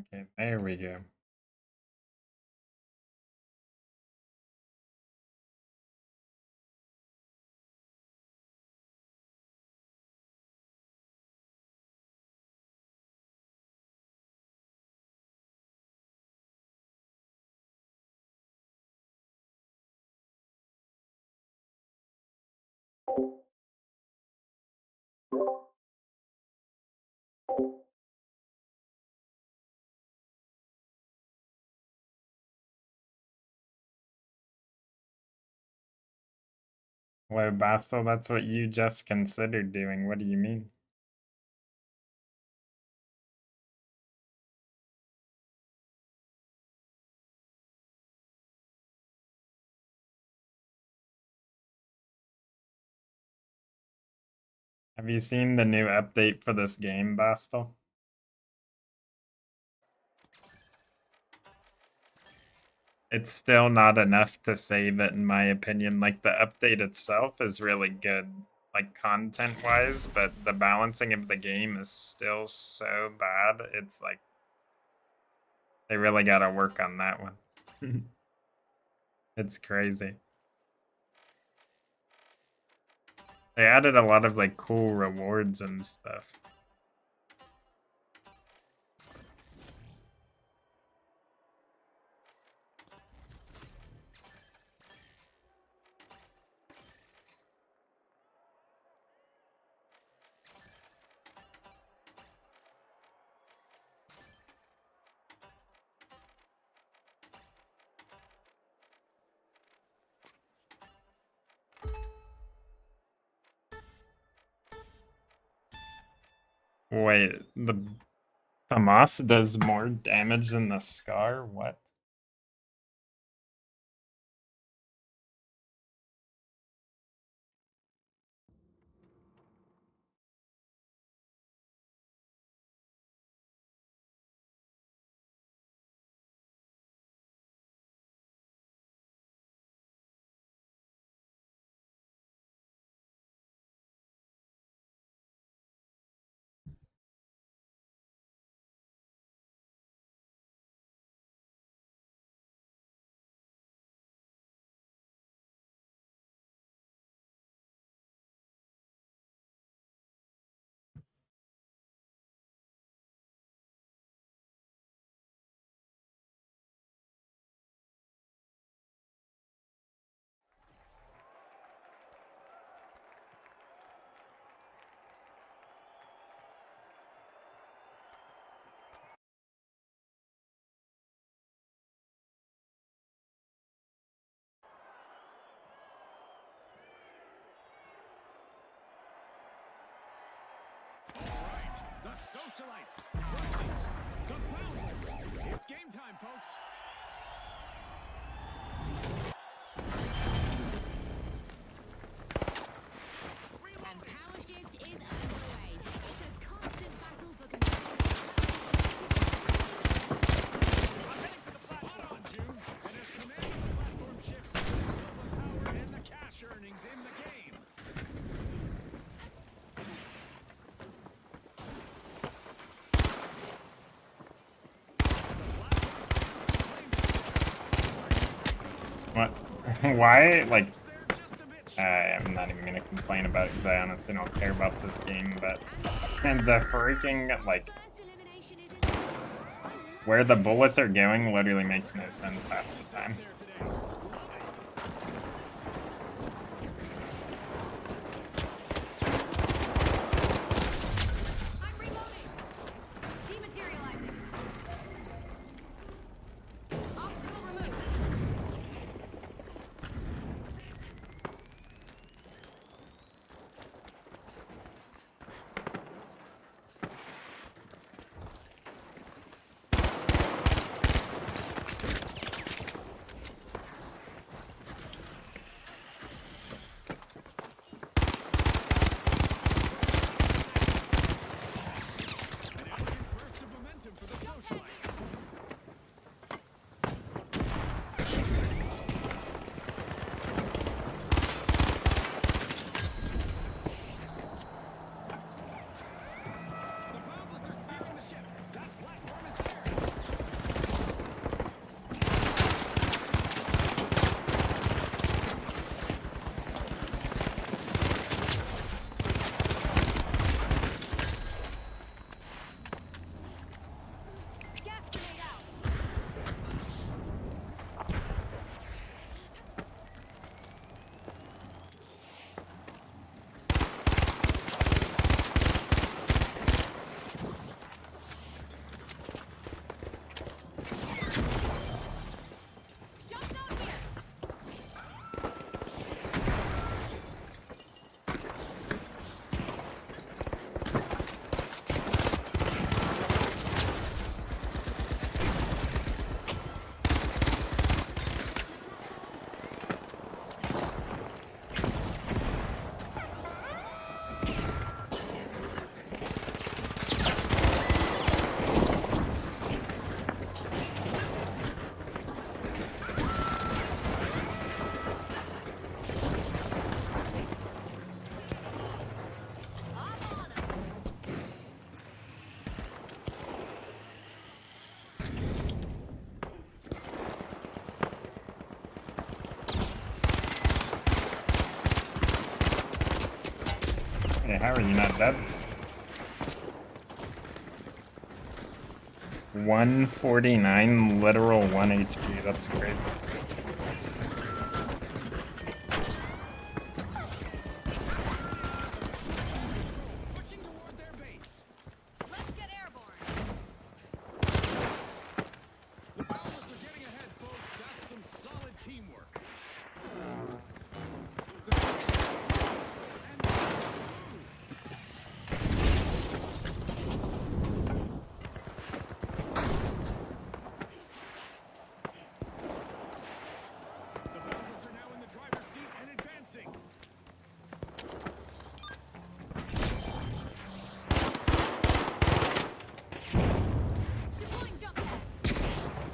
Okay, there we go. Wait, Basel, that's what you just considered doing. What do you mean? Have you seen the new update for this game, Bastel? It's still not enough to save it, in my opinion. Like, the update itself is really good, like, content-wise, but the balancing of the game is still so bad. It's like, they really gotta work on that one. It's crazy. They added a lot of, like, cool rewards and stuff. Wait, the Hamas does more damage than the Scar? What? The Socialites versus the Boundless. It's game time, folks. And Power Shift is underway. It's a constant battle for control. I'm heading to the spot on, June. And as command of the platform shifts, so does the power and the cash earnings in the game. What? Why? Like, I'm not even gonna complain about it because I honestly don't care about this game, but and the freaking, like, First elimination is in the books. where the bullets are going literally makes no sense half the time. I'm reloading. Dematerializing. Obstacle removed. Hey, how are you not dead? 149 literal 1 HP. That's crazy. Pushing toward their base. Let's get airborne. The Boundless are getting ahead, folks. That's some solid teamwork. The and the Boundless are now in the driver's seat and advancing. Deploying jump pad. Hop on up.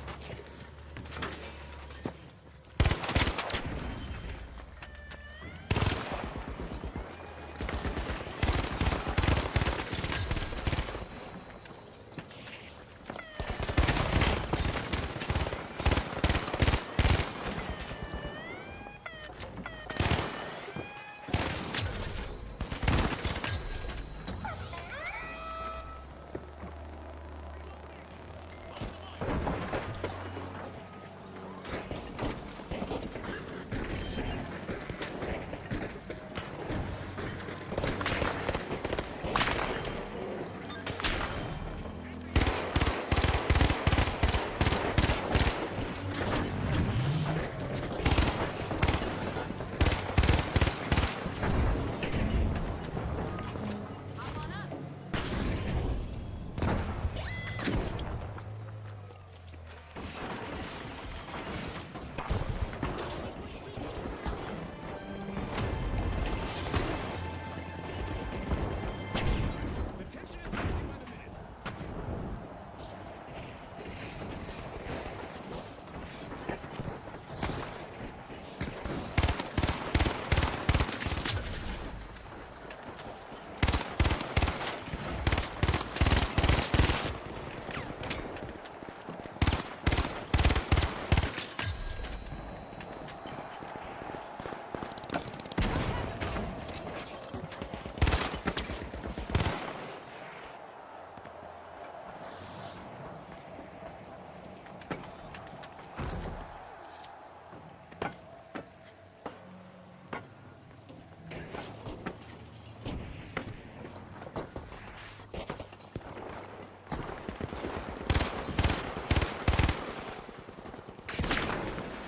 The tension is rising by the minute.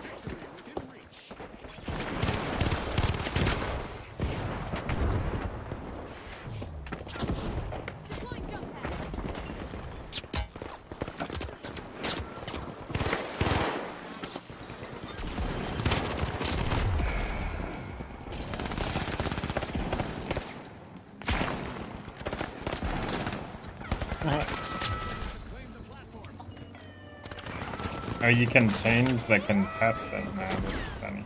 Victory within reach. Deploying jump pad. Claim the platform. Oh, you can change the contestant now. That's funny.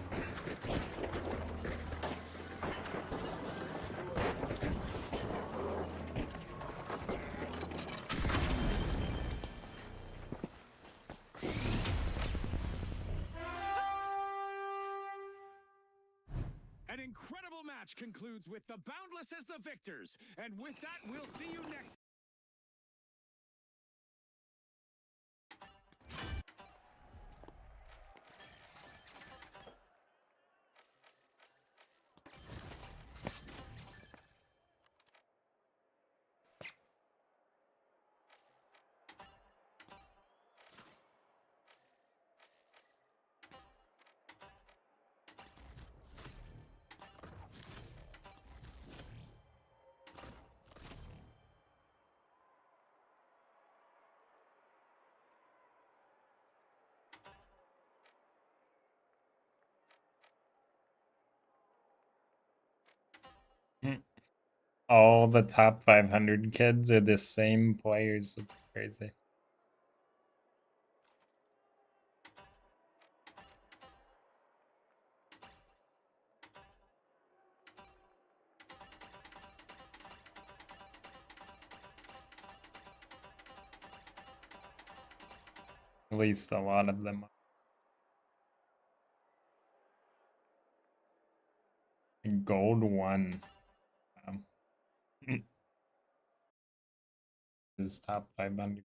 An incredible match concludes with the Boundless as the victors. And with that, we'll see you next. Mm. All the top 500 kids are the same players. It's crazy. At least a lot of them. Gold 1. His top 500.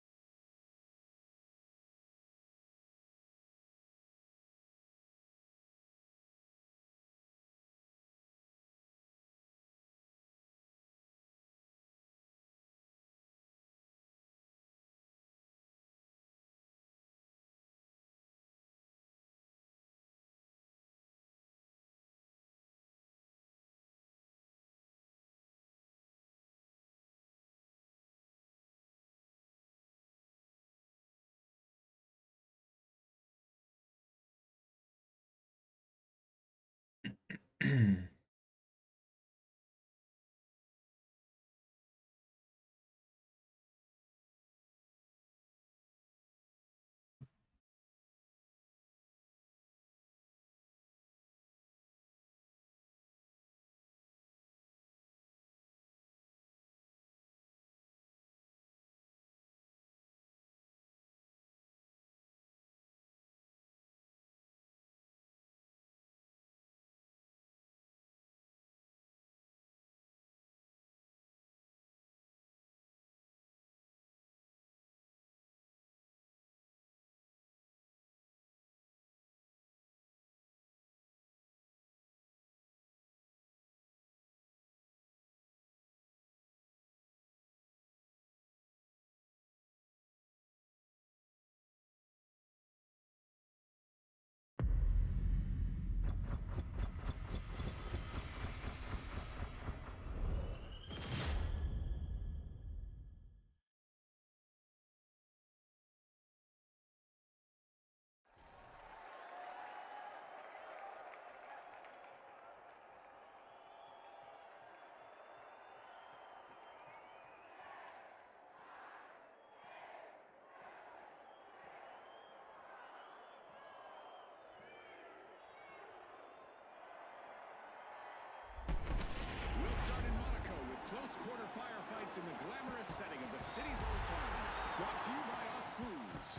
We'll start in Monaco with close quarter firefights in the glamorous setting of the city's old town. Brought to you by Us Booze.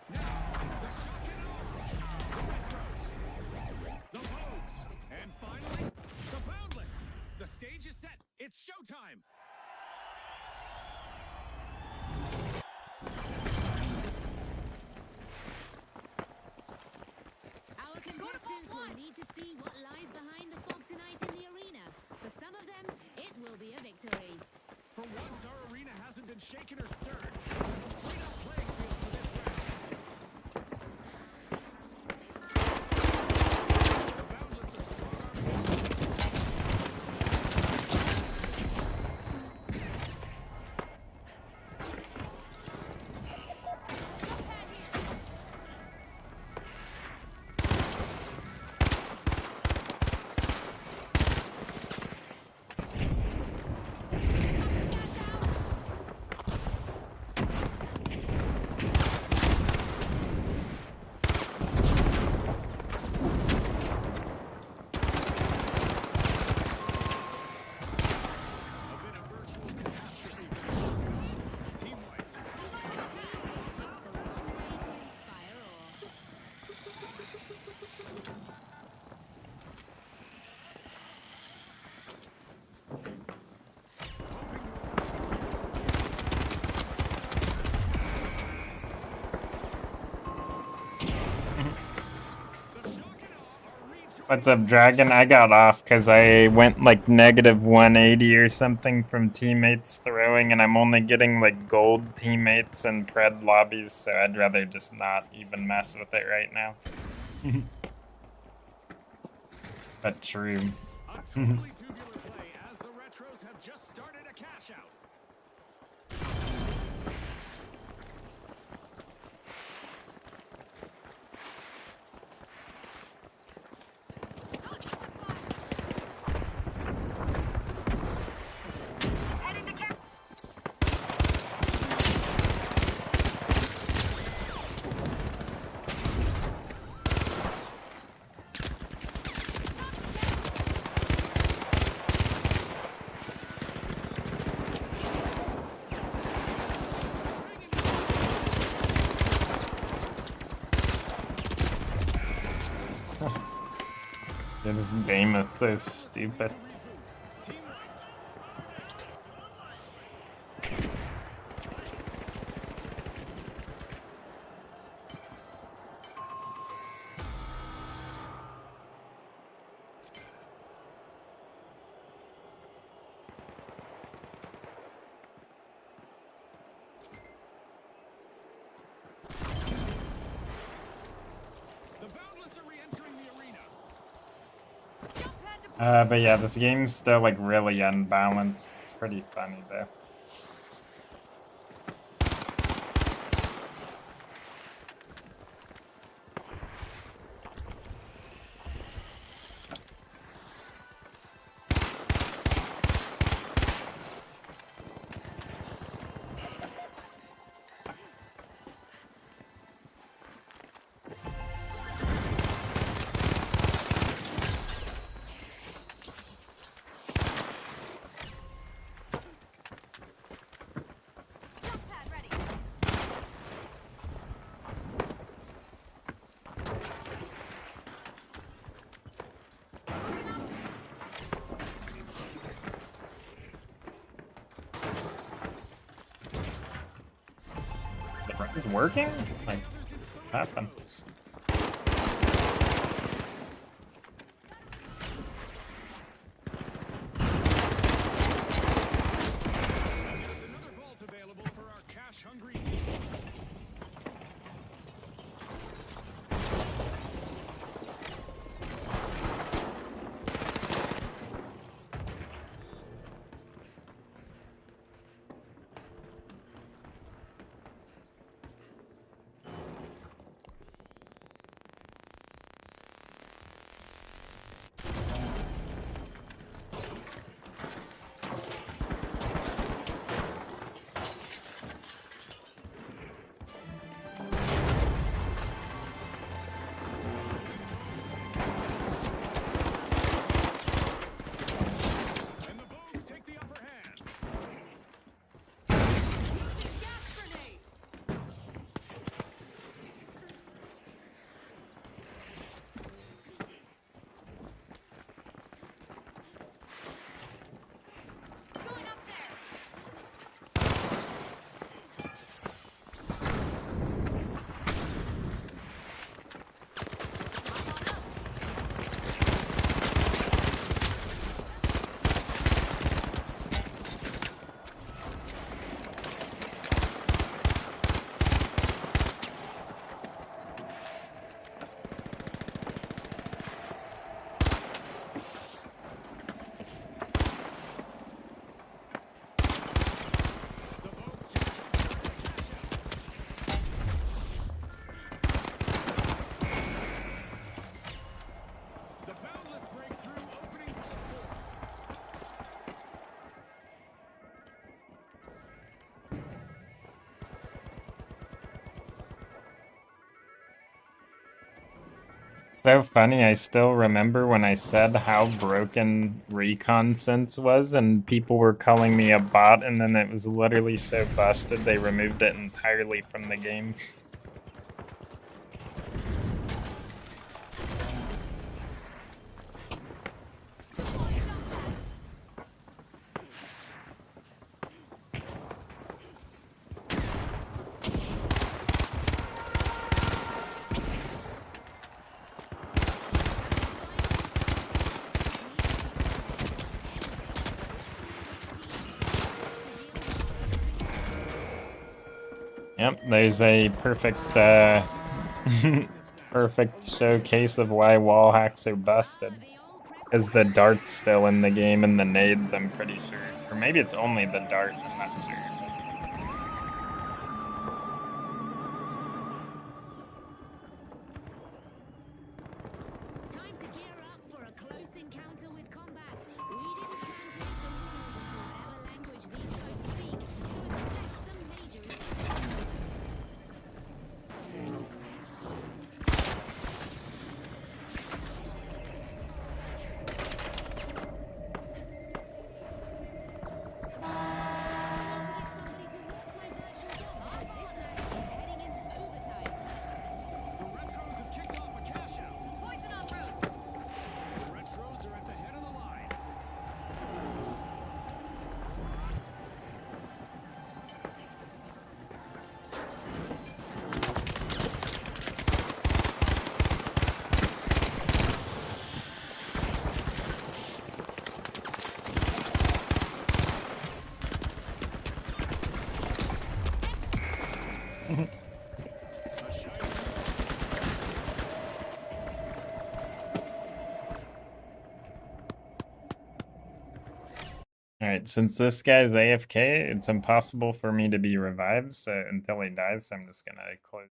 Now, the shock and awe, the retros, the Vogues, and finally, the Boundless. The stage is set. It's showtime. Our contestants will need to see what lies behind the fog tonight in the arena. For some of them, it will be a victory. For once, our arena hasn't been shaken or stirred. It's a straight-up playing field for this round. The Boundless are strong-armed. A bit of virtual catastrophe for the shotgun. Team wiped. Scotty picked the wrong way to inspire awe. The shock and awe are rejoining. What's up, Dragon? I got off because I went like negative 180 or something from teammates throwing, and I'm only getting like gold teammates and pred lobbies, so I'd rather just not even mess with it right now. But true. A totally tubular play as the Retros have just started a cash out. Yeah, this game is so stupid. Team wiped. But yeah, this game's still like really unbalanced. It's pretty funny though. Jump pad ready. Moving up. It's working? Like, what happened? There's another vault available for our cash-hungry teams. And the Vogues take the upper hand. Gas grenade. Going up there. Hop on up. The Vogues just captured the cash out. The Boundless breakthrough opening vault 4. So funny, I still remember when I said how broken Recon Sense was, and people were calling me a bot, and then it was literally so busted they removed it entirely from the game. Yep, there's a perfect, perfect showcase of why wall hacks are busted. Is the dart's still in the game and the nades, I'm pretty sure. Or maybe it's only the dart, I'm not sure. Time to gear up for a close encounter with combat. We didn't translate the rules into whatever language these folks speak, so expect some major inconvenience. Alright, since this guy's AFK, it's impossible for me to be revived, so until he dies, I'm just gonna close.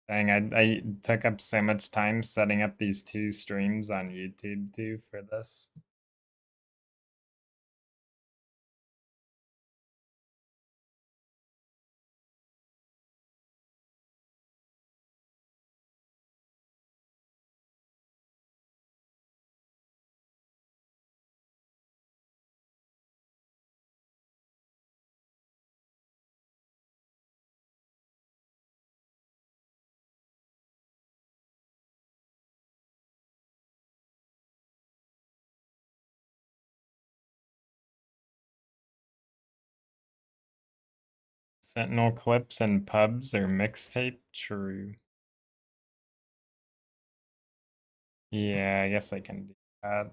Dang, I took up so much time setting up these 2 streams on YouTube too for this. Sentinel clips and pubs or mixtape? True. Yeah, I guess I can do that.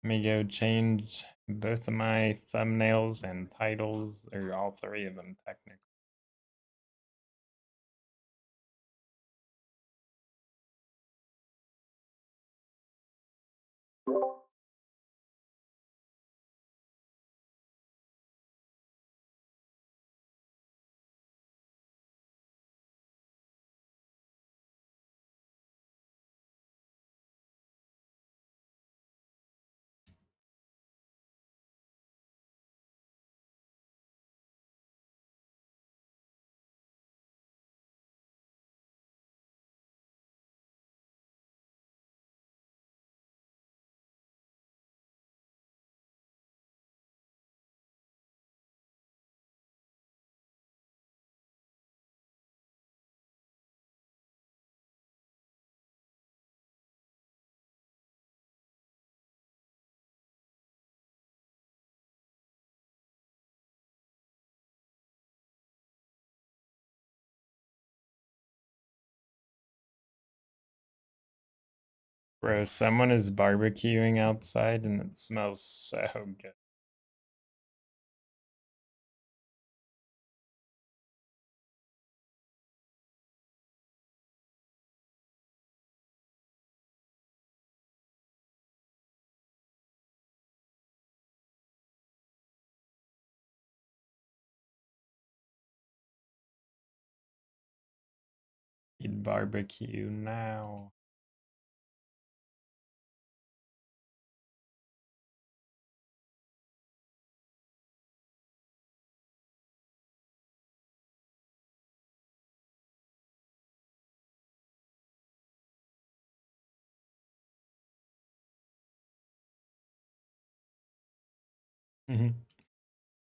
Let me go change both of my thumbnails and titles, or all 3 of them technically. Bro, someone is barbecuing outside and it smells so good. Eat barbecue now.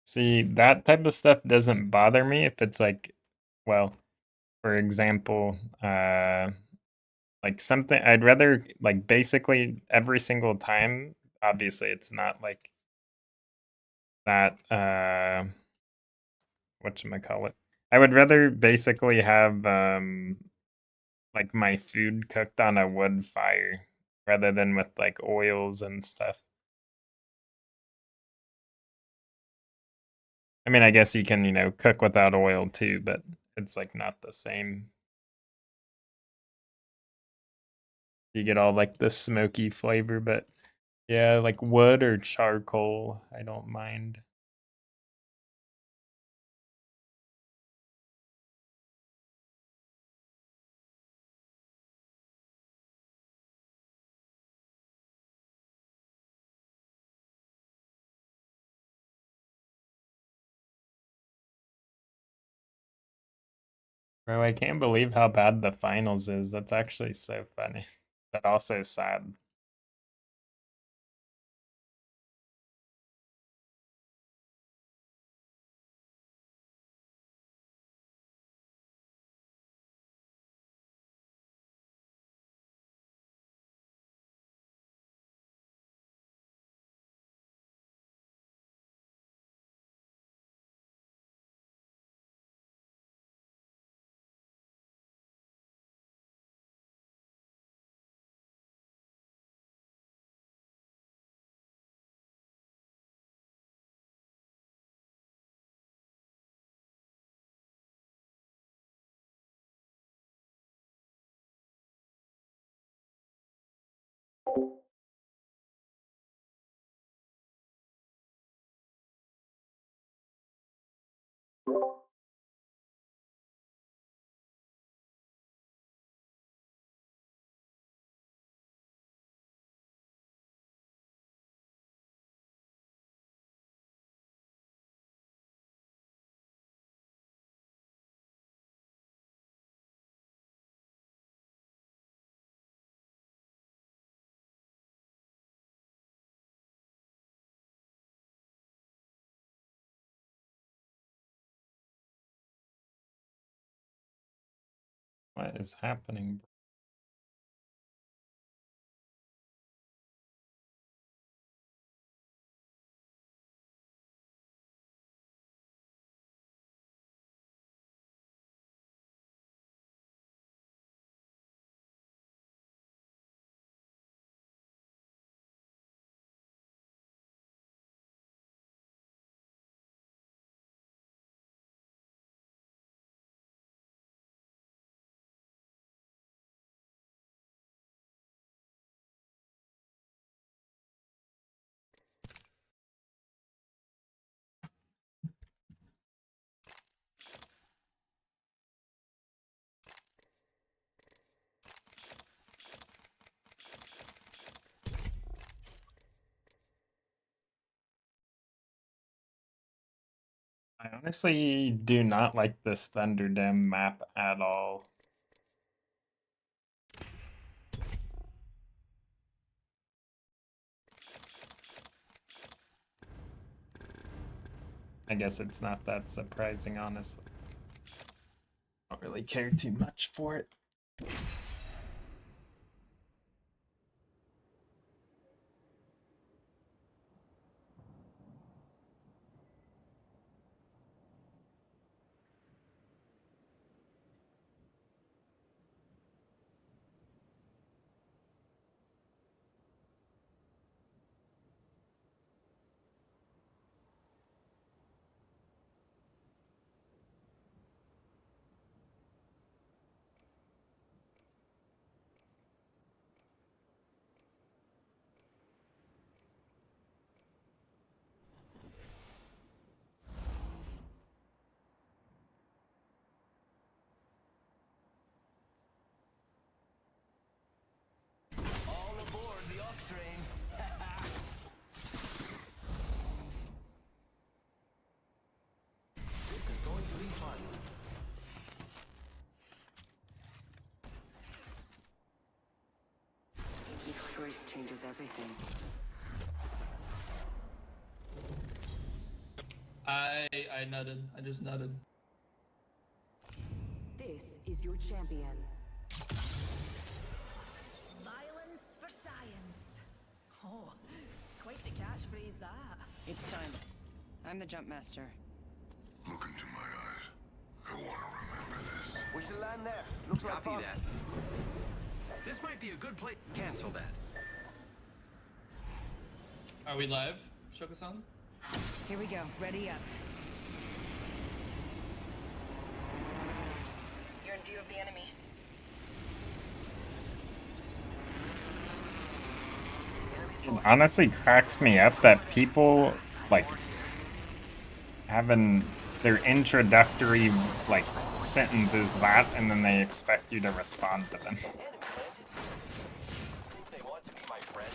See, that type of stuff doesn't bother me if it's like, well, for example, like something I'd rather like basically every single time. Obviously, it's not like that. Whatchamacallit? I would rather basically have like my food cooked on a wood fire rather than with like oils and stuff. I mean, I guess you can, cook without oil too, but it's like not the same. You get all like the smoky flavor, but yeah, like wood or charcoal, I don't mind. Bro, I can't believe how bad the finals is. That's actually so funny, but also sad. What is happening? I honestly do not like this Thunderdome map at all. I guess it's not that surprising, honestly. I don't really care too much for it. All aboard the Ox train. This is going to be fun. Each choice changes everything. I nutted. I just nutted. This is your champion. Violence for science. Oh, quite the catchphrase that. It's time. I'm the jump master. Look into my eyes. I want to remember this. We should land there. Looks like Copy fun. that. This might be a good place. Cancel that. Are we live, Shoko-san? Here we go. Ready up. You're in view of the enemy. It honestly cracks me up that people like having their introductory like sentence is that, and then they expect you to respond to them. Think they want to be my friend?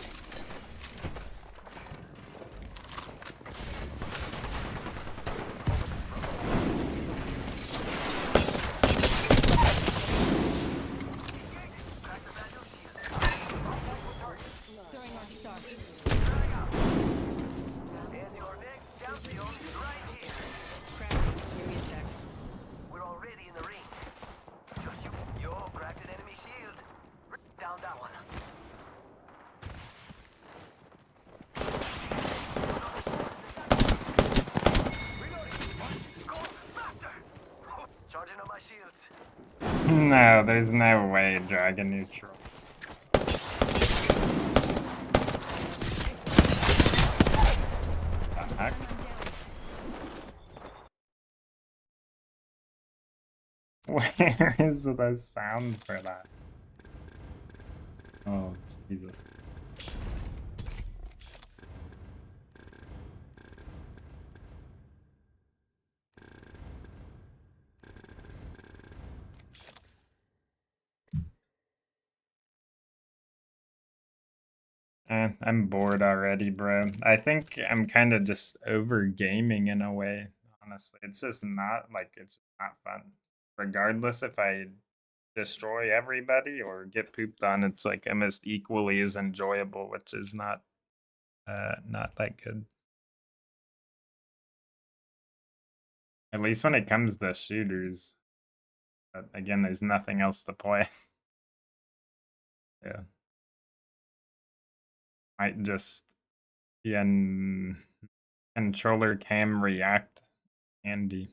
Throwing Arc Star. And your next champion is right here. Crap. Give me a sec. We're already in the ring. Just you. Yo, cracked an enemy shield. Down that one. Reloading. Go faster. Charging on my shields. No, there's no way Dragon Neutral. The heck? Where is the sound for that? Oh, Jesus. I'm bored already, bro. I think I'm kind of just over gaming in a way, honestly. It's just not like it's not fun. Regardless if I destroy everybody or get pooped on, it's like almost equally as enjoyable, which is not that good. At least when it comes to shooters. But again, there's nothing else to play. Yeah. Might just be an controller cam react handy.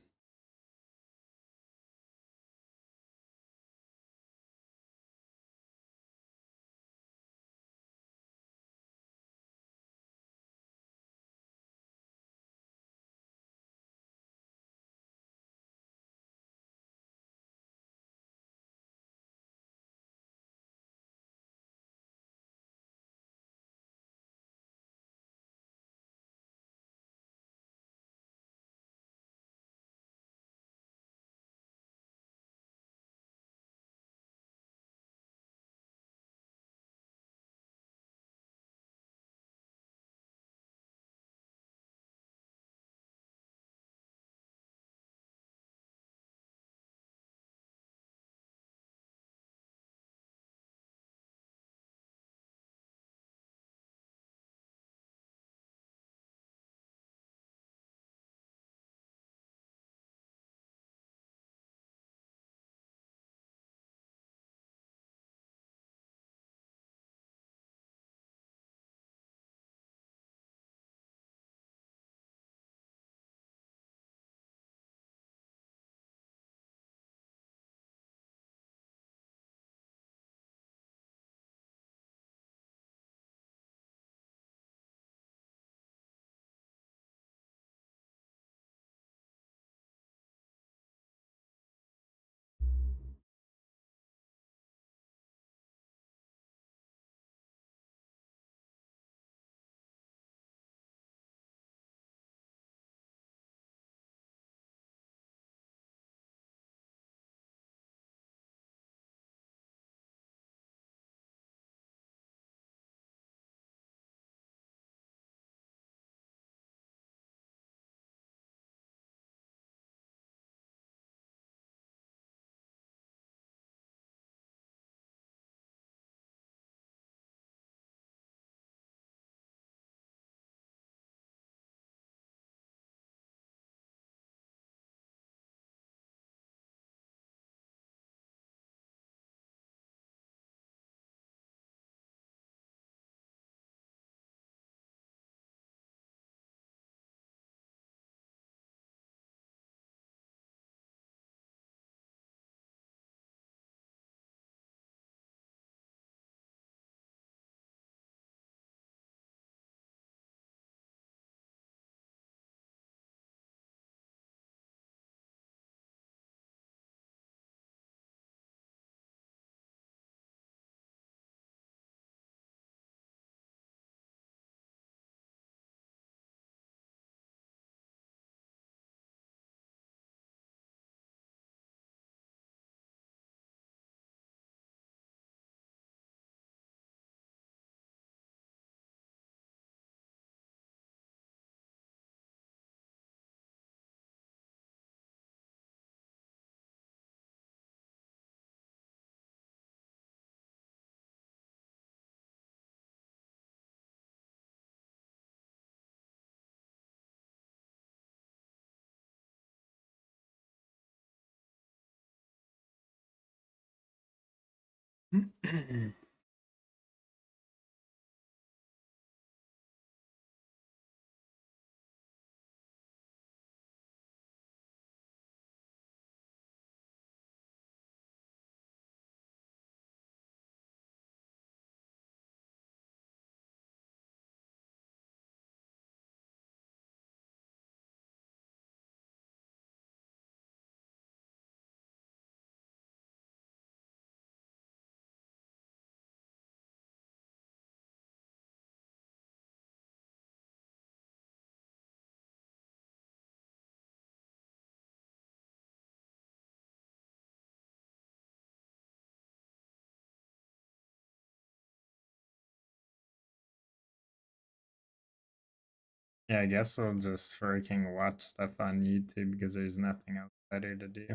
Yeah, I guess we'll just freaking watch stuff on YouTube because there's nothing else better to do.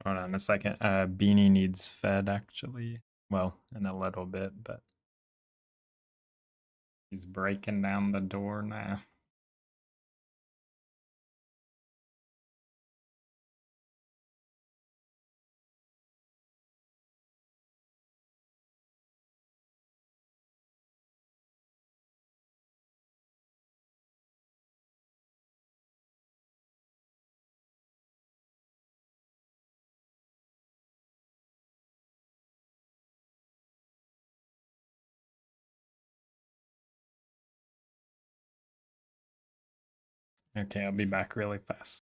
Hold on a second. Beanie needs fed actually. Well, in a little bit, but he's breaking down the door now. Okay, I'll be back really fast.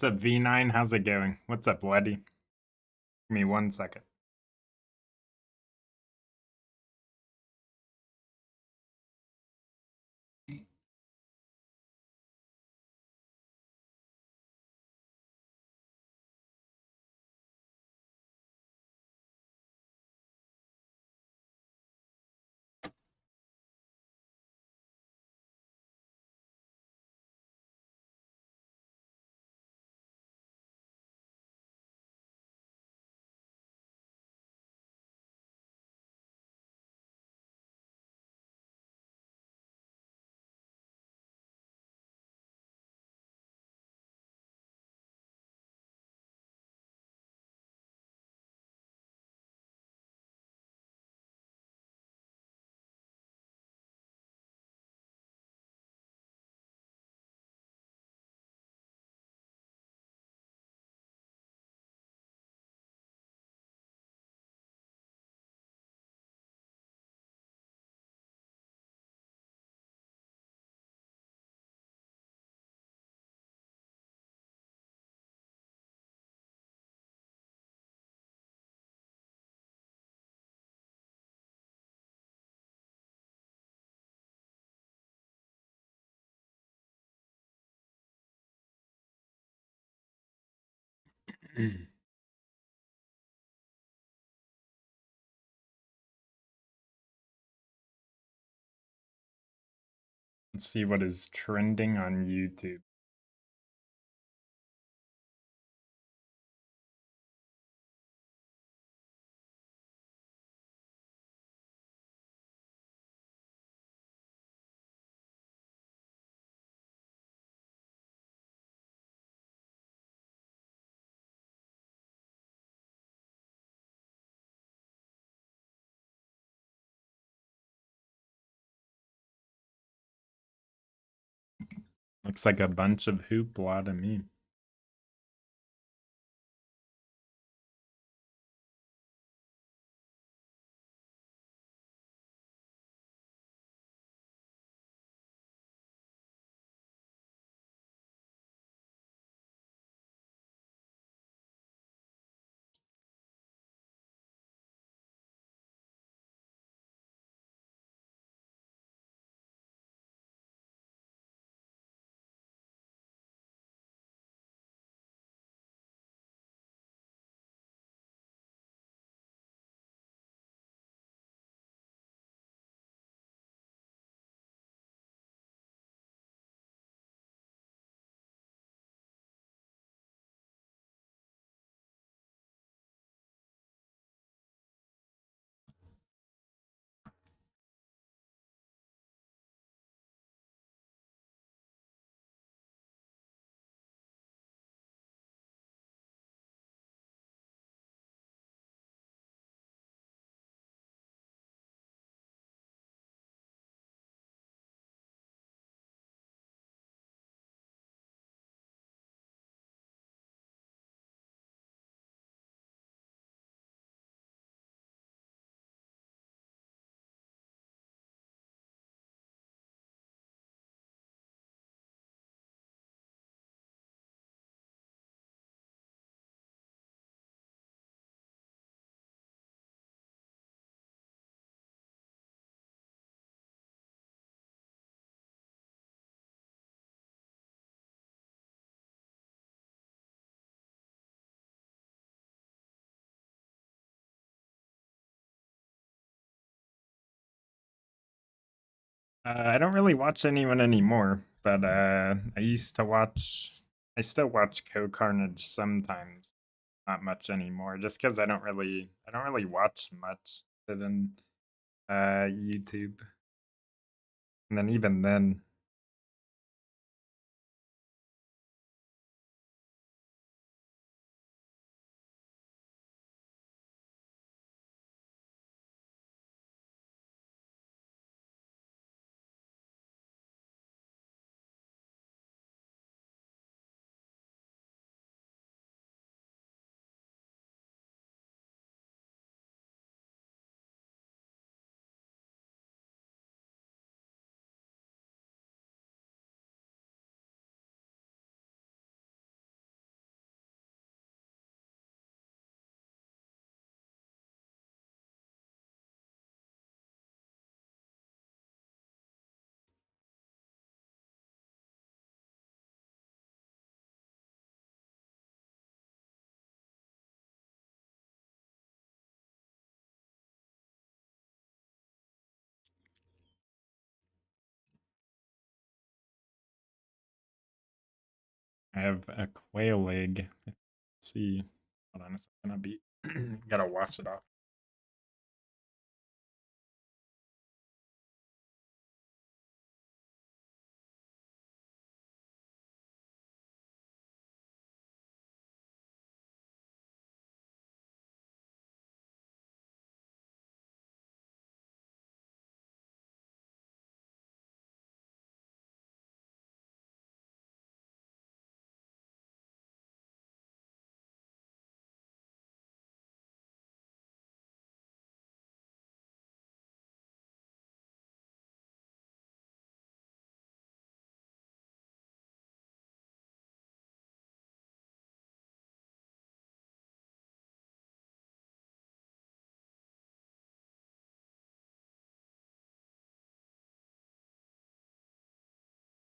What's up, V9? How's it going? What's up, Letty? Give me 1 second. Let's see what is trending on YouTube. Looks like a bunch of hoopla to me. I don't really watch anyone anymore, but I used to watch. I still watch Co Carnage sometimes, not much anymore, just because I don't really watch much other than YouTube, and then even then, I have a quail egg. Let's see. Hold on a second. I'll be gotta wash it off.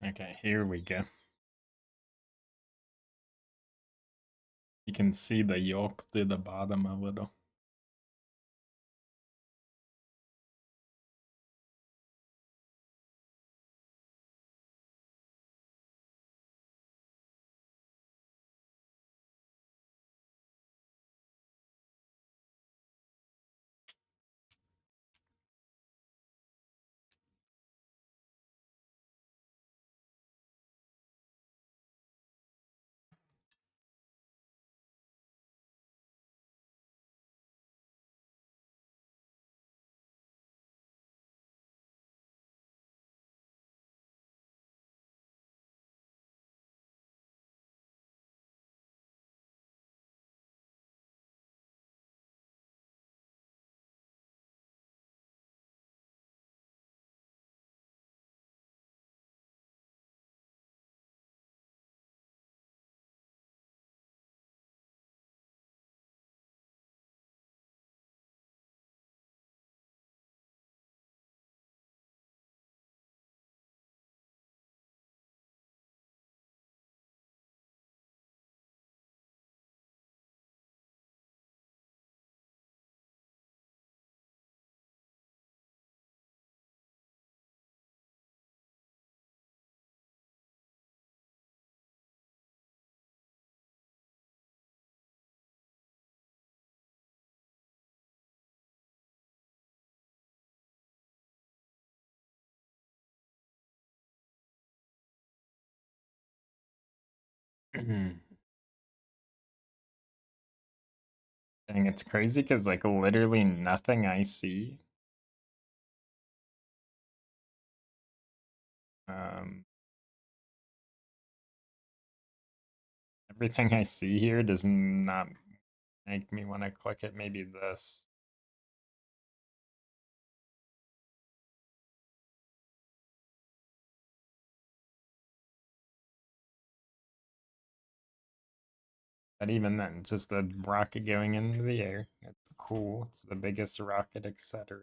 Okay, here we go. You can see the yolk through the bottom a little. Dang, it's crazy because like literally nothing I see. Um, Everything I see here does not make me want to click it. Maybe this. But even then, just a rocket going into the air. It's cool. It's the biggest rocket, etc.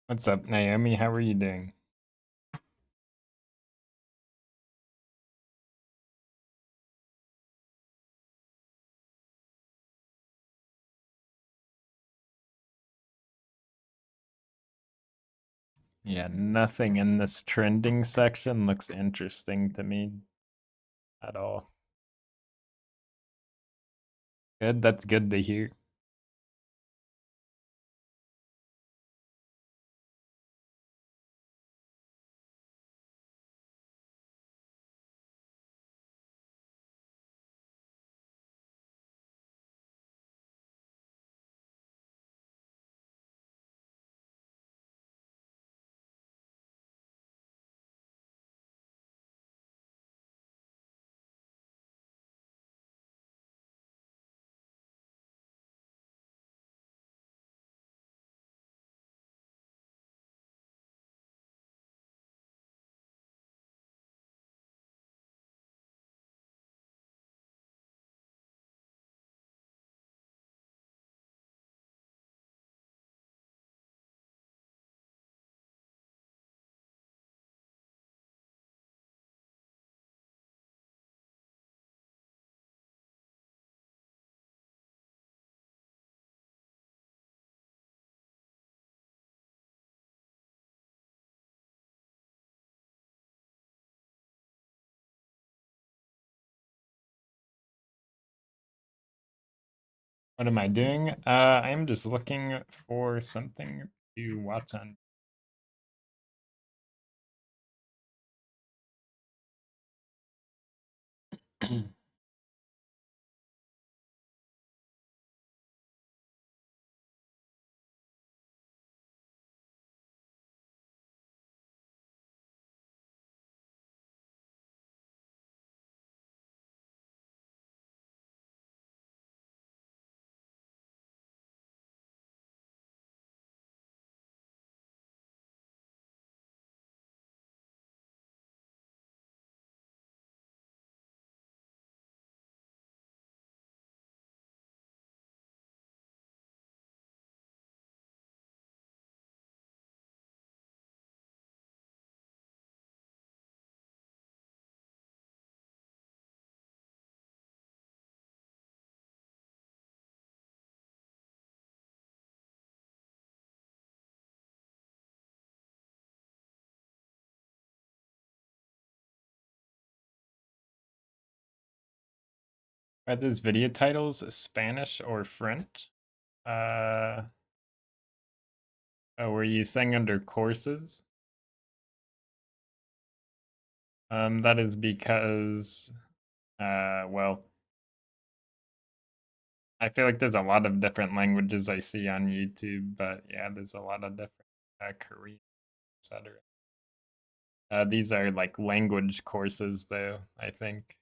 What's up, Naomi? How are you doing? Yeah, nothing in this trending section looks interesting to me at all. Good, that's good to hear. What am I doing? I'm just looking for something to watch on. Are those video titles Spanish or French? Oh, were you saying under courses? That is because, well, I feel like there's a lot of different languages I see on YouTube, but yeah, there's a lot of different Korean, etc. These are like language courses, though, I think.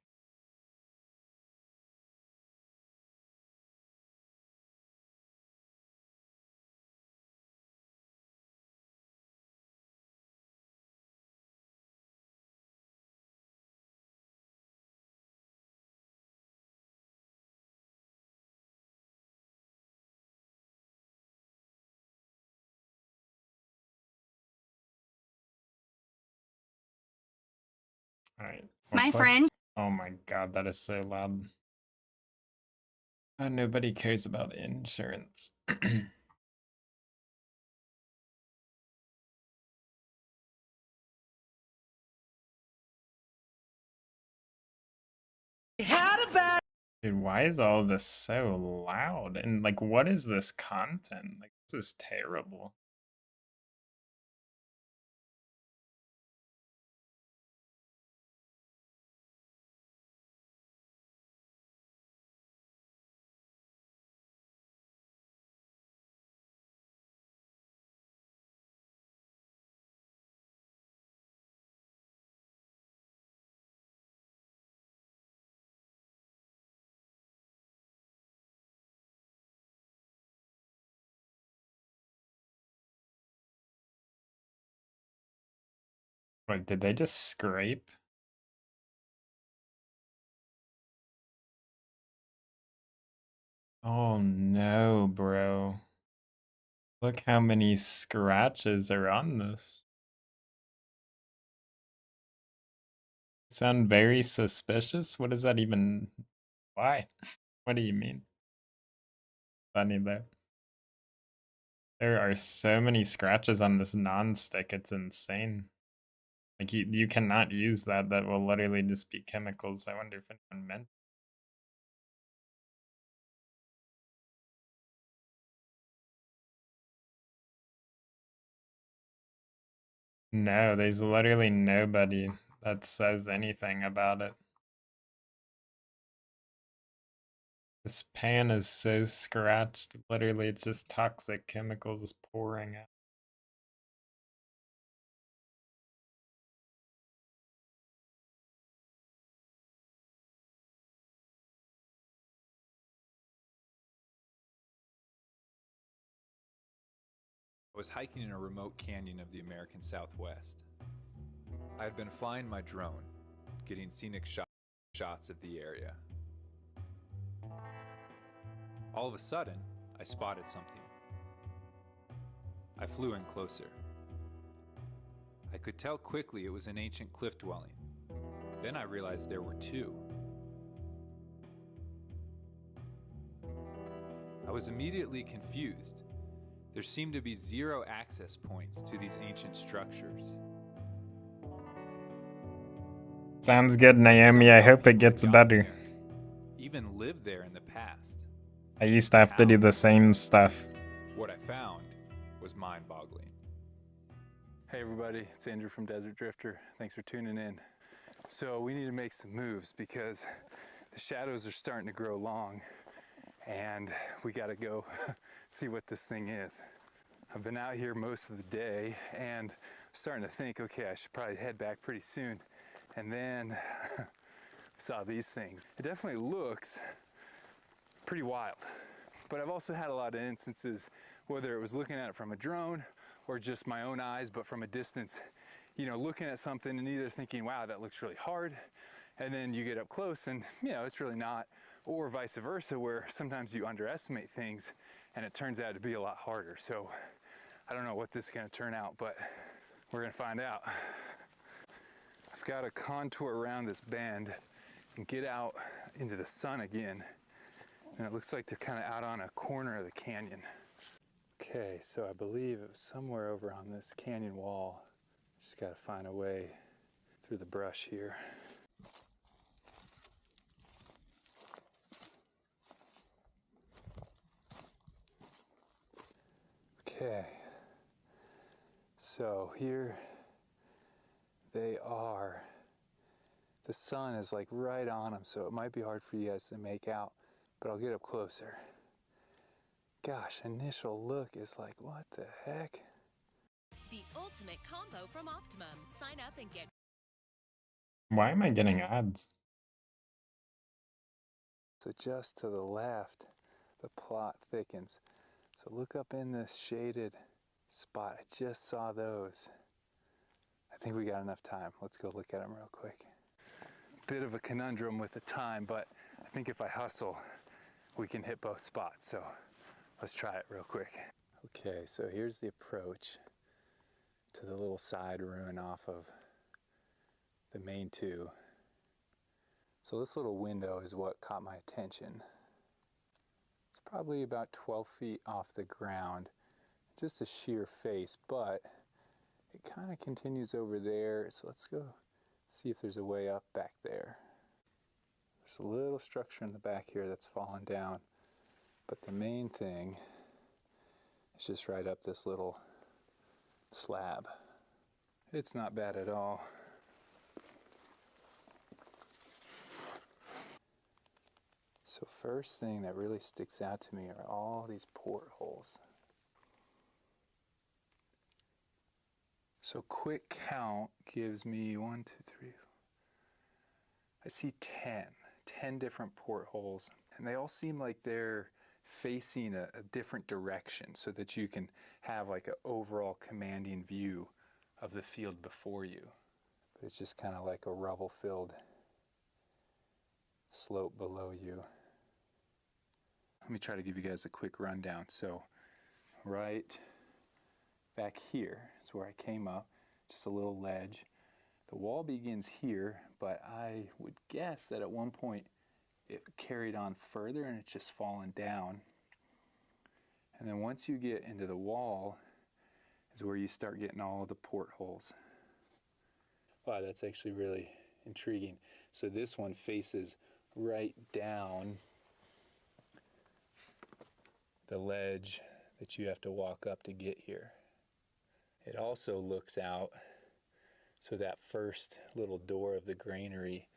All right. My friend. Oh my god, that is so loud. Nobody cares about insurance. Dude, why is all this so loud? And like, what is this content? Like, this is terrible. Wait, did they just scrape? Oh no, bro. Look how many scratches are on this. Sound very suspicious? What does that even... Why? What do you mean? Funny though. There are so many scratches on this non-stick, it's insane. Like you cannot use that. That will literally just be chemicals. I wonder if anyone meant. No, there's literally nobody that says anything about it. This pan is so scratched. Literally, it's just toxic chemicals pouring out. I was hiking in a remote canyon of the American Southwest. I had been flying my drone, getting scenic shots of the area. All of a sudden, I spotted something. I flew in closer. I could tell quickly it was an ancient cliff dwelling. Then I realized there were two. I was immediately confused. There seemed to be 0 access points to these ancient structures. Sounds good, Naomi. I hope it gets better. Even lived there in the past. I used to have to do the same stuff. What I found was mind-boggling. Hey everybody, it's Andrew from Desert Drifter. Thanks for tuning in. So we need to make some moves because the shadows are starting to grow long and we gotta go see what this thing is. I've been out here most of the day and starting to think, okay, I should probably head back pretty soon. And then saw these things. It definitely looks pretty wild. But I've also had a lot of instances, whether it was looking at it from a drone or just my own eyes, but from a distance, you know, looking at something and either thinking, wow, that looks really hard, and then you get up close and, you know, it's really not, or vice versa, where sometimes you underestimate things and it turns out to be a lot harder. So I don't know what this is gonna turn out, but we're gonna find out. I've got to contour around this bend and get out into the sun again. And it looks like they're kind of out on a corner of the canyon. Okay, so I believe it was somewhere over on this canyon wall. Just got to find a way through the brush here. Okay, so here they are. The sun is like right on them, so it might be hard for you guys to make out, but I'll get up closer. Gosh, initial look is like, what the heck? The ultimate combo from Optimum. Sign up and get. Why am I getting ads? So just to the left, the plot thickens. So look up in this shaded spot. I just saw those. I think we got enough time. Let's go look at them real quick. Bit of a conundrum with the time, but I think if I hustle, we can hit both spots. So let's try it real quick. Okay, so here's the approach to the little side ruin off of the main two. So this little window is what caught my attention. It's probably about 12 feet off the ground, just a sheer face, but it kind of continues over there. So let's go see if there's a way up back there. There's a little structure in the back here that's fallen down, but the main thing is just right up this little slab. It's not bad at all. So first thing that really sticks out to me are all these portholes. So quick count gives me 1, 2, 3, 4. I see 10 different portholes, and they all seem like they're facing a different direction so that you can have like an overall commanding view of the field before you. But it's just kind of like a rubble-filled slope below you. Let me try to give you guys a quick rundown. So right back here is where I came up, just a little ledge. The wall begins here, but I would guess that at one point it carried on further and it's just fallen down. And then once you get into the wall is where you start getting all the portholes. Wow, that's actually really intriguing. So this one faces right down the ledge that you have to walk up to get here. It also looks out, so that first little door of the granary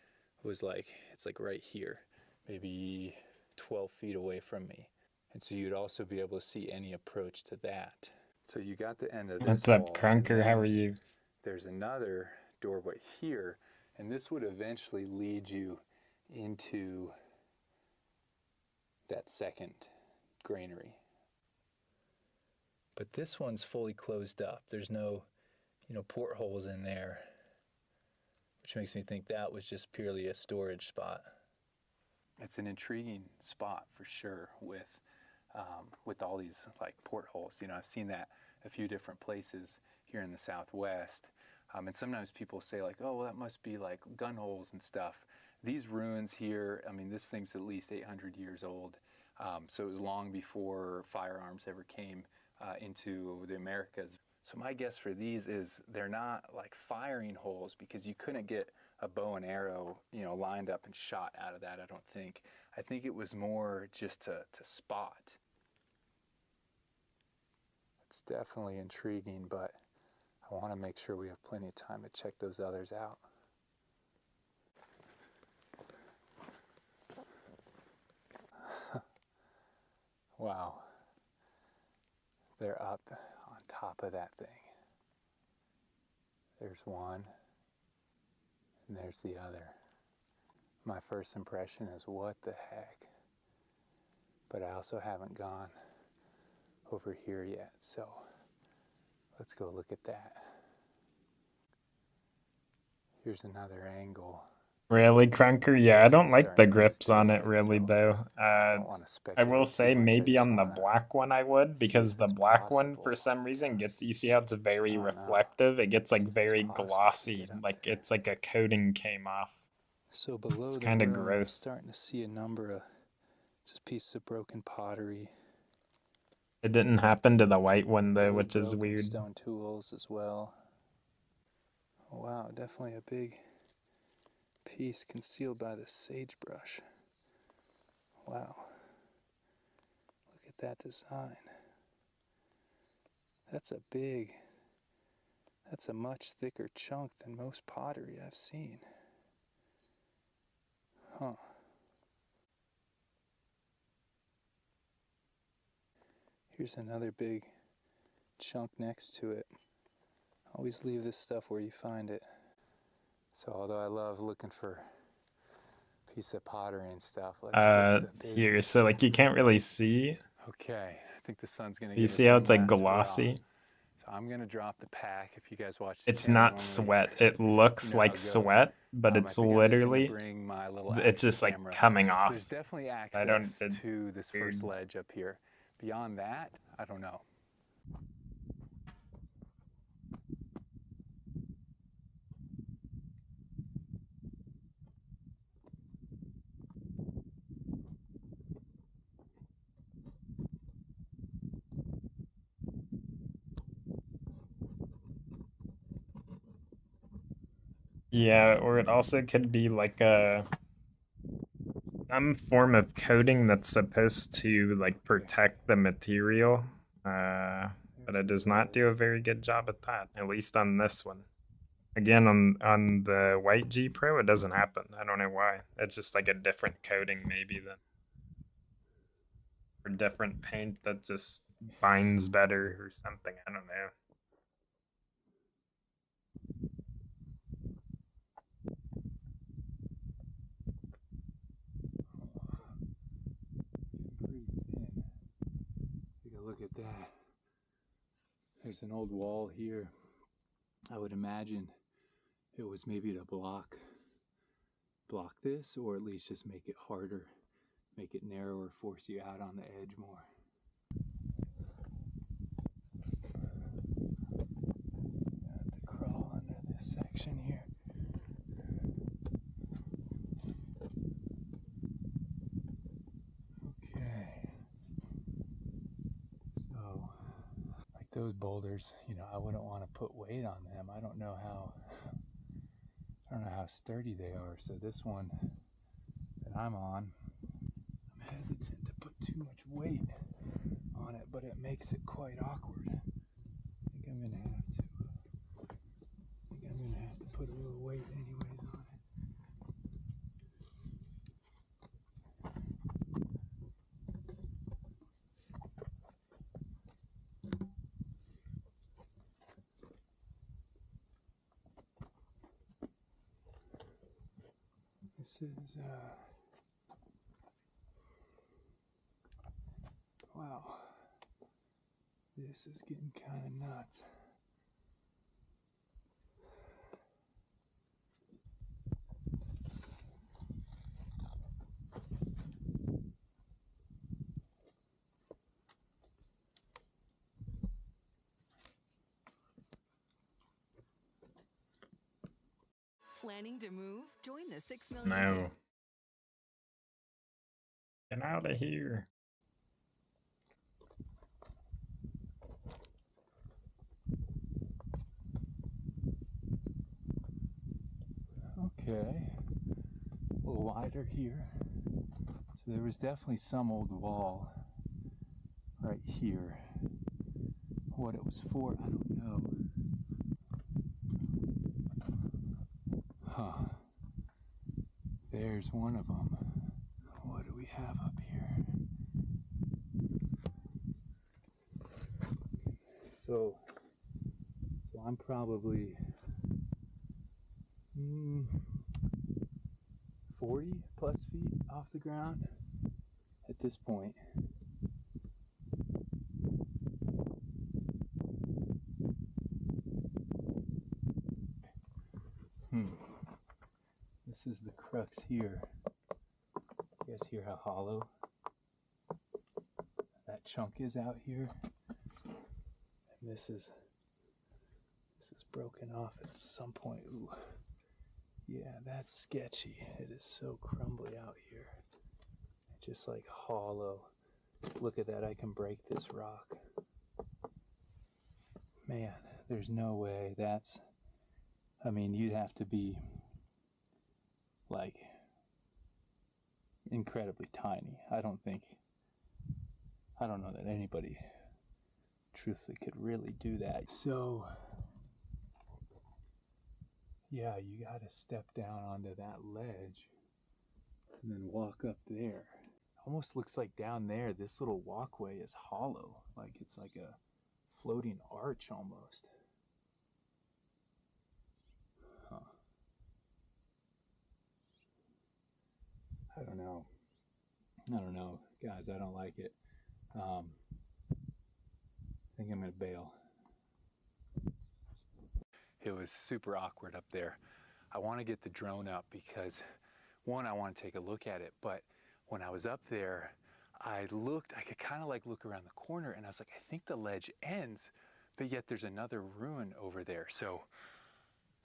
was like, it's like right here, maybe 12 feet away from me. And so you'd also be able to see any approach to that. So you got the end of this What's up, wall, Crunker? How are you? There's another doorway here, and this would eventually lead you into that second granary. But this one's fully closed up. There's no, portholes in there, which makes me think that was just purely a storage spot. It's an intriguing spot for sure with all these like portholes. I've seen that a few different places here in the Southwest. And sometimes people say like, oh, well, that must be like gun holes and stuff. These ruins here, this thing's at least 800 years old. So it was long before firearms ever came into the Americas. So my guess for these is they're not like firing holes, because you couldn't get a bow and arrow, lined up and shot out of that, I don't think. I think it was more just to spot. It's definitely intriguing, but I want to make sure we have plenty of time to check those others out. Wow. They're up on top of that thing. There's one, and there's the other. My first impression is, what the heck? But I also haven't gone over here yet, so let's go look at that. Here's another angle. Really, Crunker? Yeah, I don't like the grips on it really, though. I will say maybe on the black one I would, because the black one, for some reason, you see how it's very reflective? It gets like very glossy, like it's like a coating came off. So below It's the kind of room, I'm gross. starting to see a number of just pieces of broken pottery. It didn't happen to the white one, though, Old which is broken weird. stone tools as well. Oh, wow, definitely a big piece concealed by the sagebrush. Wow. Look at that design. That's a much thicker chunk than most pottery I've seen. Huh. Here's another big chunk next to it. Always leave this stuff where you find it. So although I love looking for a piece of pottery and stuff, let's get to the Here, business. so like you can't really see. Okay, I think the sun's gonna You give see us how one it's like last hurrah. glossy? So I'm gonna drop the pack. If you guys watch the It's channel not normally, sweat. It looks you know how it like goes. sweat, but I it's think I'm just gonna literally, bring my little it's action just like camera. coming So off. there's definitely I don't. access to this first ledge up here. Beyond that, I don't know. Yeah, or it also could be like some form of coating that's supposed to like protect the material. But it does not do a very good job at that, at least on this one. Again, on the white G Pro, it doesn't happen. I don't know why. It's just like a different coating, maybe, then. Or different paint that just binds better or something. I don't know. Pretty thin. Take a look at that. There's an old wall here. I would imagine it was maybe to block this, or at least just make it harder, make it narrower, force you out on the edge more. I have to crawl under this section here. Okay. those boulders, you know, I wouldn't want to put weight on them. I don't know how sturdy they are. So this one that I'm on, I'm hesitant to put too much weight on it, but it makes it quite awkward. I think I'm gonna have to put a little weight anyways on it. This is wow. This is getting kind of nuts. Planning to move? Join the 6 million. No. Get out of here. Okay, a little wider here. So there was definitely some old wall right here. What it was for, I don't know. Huh. There's one of them. What do we have up here? So I'm probably 40 plus feet off the ground at this point. This is the crux here. You guys hear how hollow that chunk is out here? And this is broken off at some point. Ooh. Yeah, that's sketchy. It is so crumbly out here. Just like hollow. Look at that, I can break this rock. Man, there's no way that's, I mean, you'd have to be like incredibly tiny. I don't know that anybody truthfully could really do that. So yeah, you gotta step down onto that ledge and then walk up there. Almost looks like down there, this little walkway is hollow. Like it's like a floating arch almost. Huh. I don't know, guys, I don't like it. I think I'm gonna bail. It was super awkward up there. I want to get the drone up because, one, I want to take a look at it, but when I was up there, I could kind of like look around the corner and I was like, I think the ledge ends, but yet there's another ruin over there. So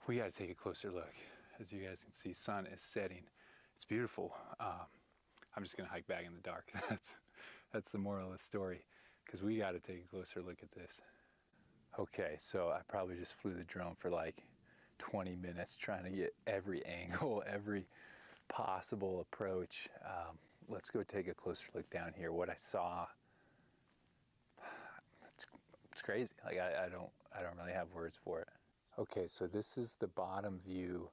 we got to take a closer look. As you guys can see, sun is setting. It's beautiful. I'm just gonna hike back in the dark. That's the moral of the story, because we got to take a closer look at this. Okay, so I probably just flew the drone for like 20 minutes trying to get every angle, every possible approach. Let's go take a closer look down here. What I saw, it's crazy. Like I don't really have words for it. Okay, so this is the bottom view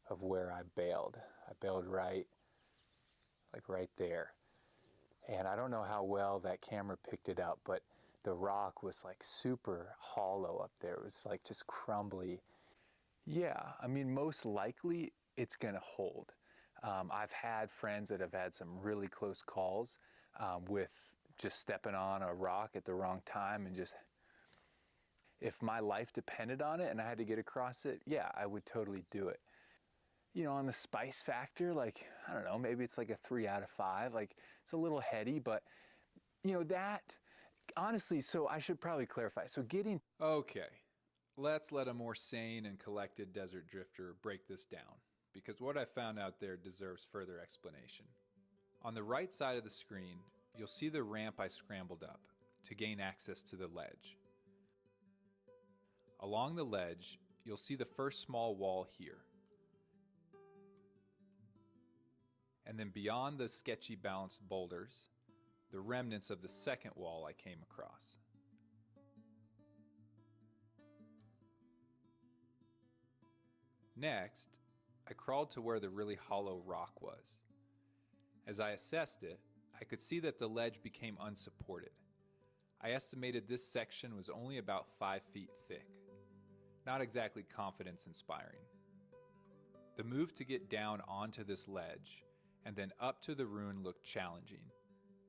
of where I bailed. I bailed right there. And I don't know how well that camera picked it up, but the rock was like super hollow up there. It was like just crumbly. Yeah, I mean, most likely it's gonna hold. I've had friends that have had some really close calls with just stepping on a rock at the wrong time and just, if my life depended on it and I had to get across it, yeah, I would totally do it. You know, on the spice factor, like, I don't know, maybe it's like a 3 out of 5. Like, it's a little heady, but, you know, that, honestly, so I should probably clarify. So getting... Okay, let's let a more sane and collected desert drifter break this down, because what I found out there deserves further explanation. On the right side of the screen, you'll see the ramp I scrambled up to gain access to the ledge. Along the ledge, you'll see the first small wall here. And then beyond the sketchy balanced boulders, the remnants of the second wall I came across. Next, I crawled to where the really hollow rock was. As I assessed it, I could see that the ledge became unsupported. I estimated this section was only about 5 feet thick. Not exactly confidence-inspiring. The move to get down onto this ledge and then up to the ruin looked challenging,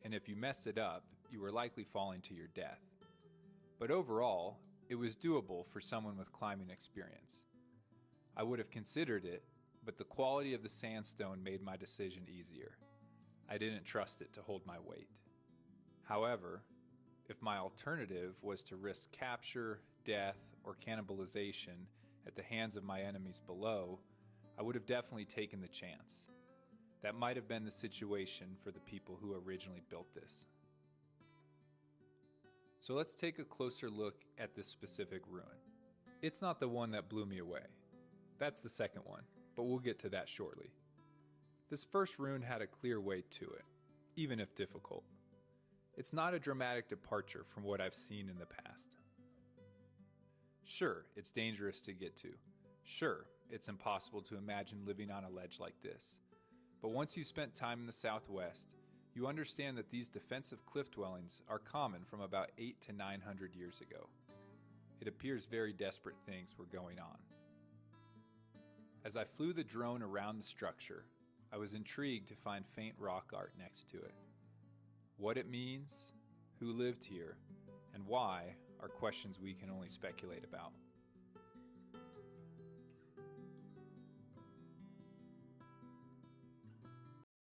and if you messed it up, you were likely falling to your death. But overall, it was doable for someone with climbing experience. I would have considered it, but the quality of the sandstone made my decision easier. I didn't trust it to hold my weight. However, if my alternative was to risk capture, death, or cannibalization at the hands of my enemies below, I would have definitely taken the chance. That might have been the situation for the people who originally built this. So let's take a closer look at this specific ruin. It's not the one that blew me away. That's the second one, but we'll get to that shortly. This first ruin had a clear weight to it, even if difficult. It's not a dramatic departure from what I've seen in the past. Sure, it's dangerous to get to. Sure, it's impossible to imagine living on a ledge like this. But once you've spent time in the Southwest, you understand that these defensive cliff dwellings are common from about 800 to 900 years ago. It appears very desperate things were going on. As I flew the drone around the structure, I was intrigued to find faint rock art next to it. What it means, who lived here, and why are questions we can only speculate about.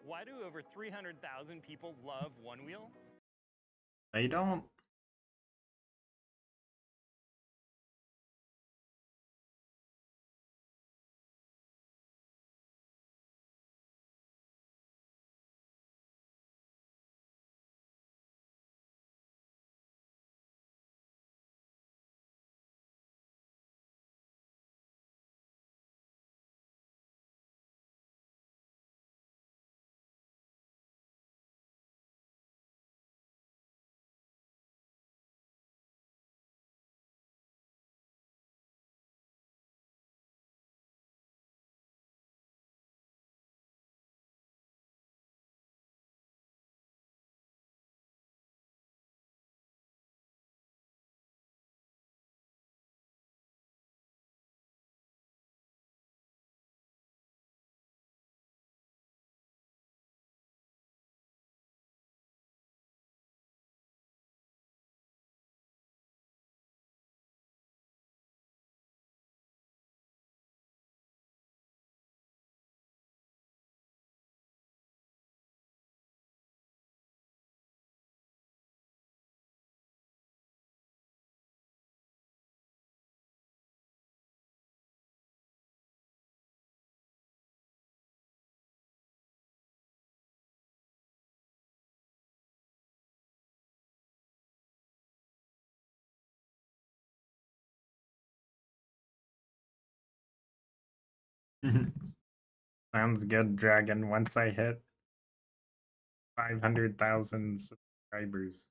Why do over 300,000 people love One Wheel? I don't. Sounds good, Dragon. Once I hit 500,000 subscribers.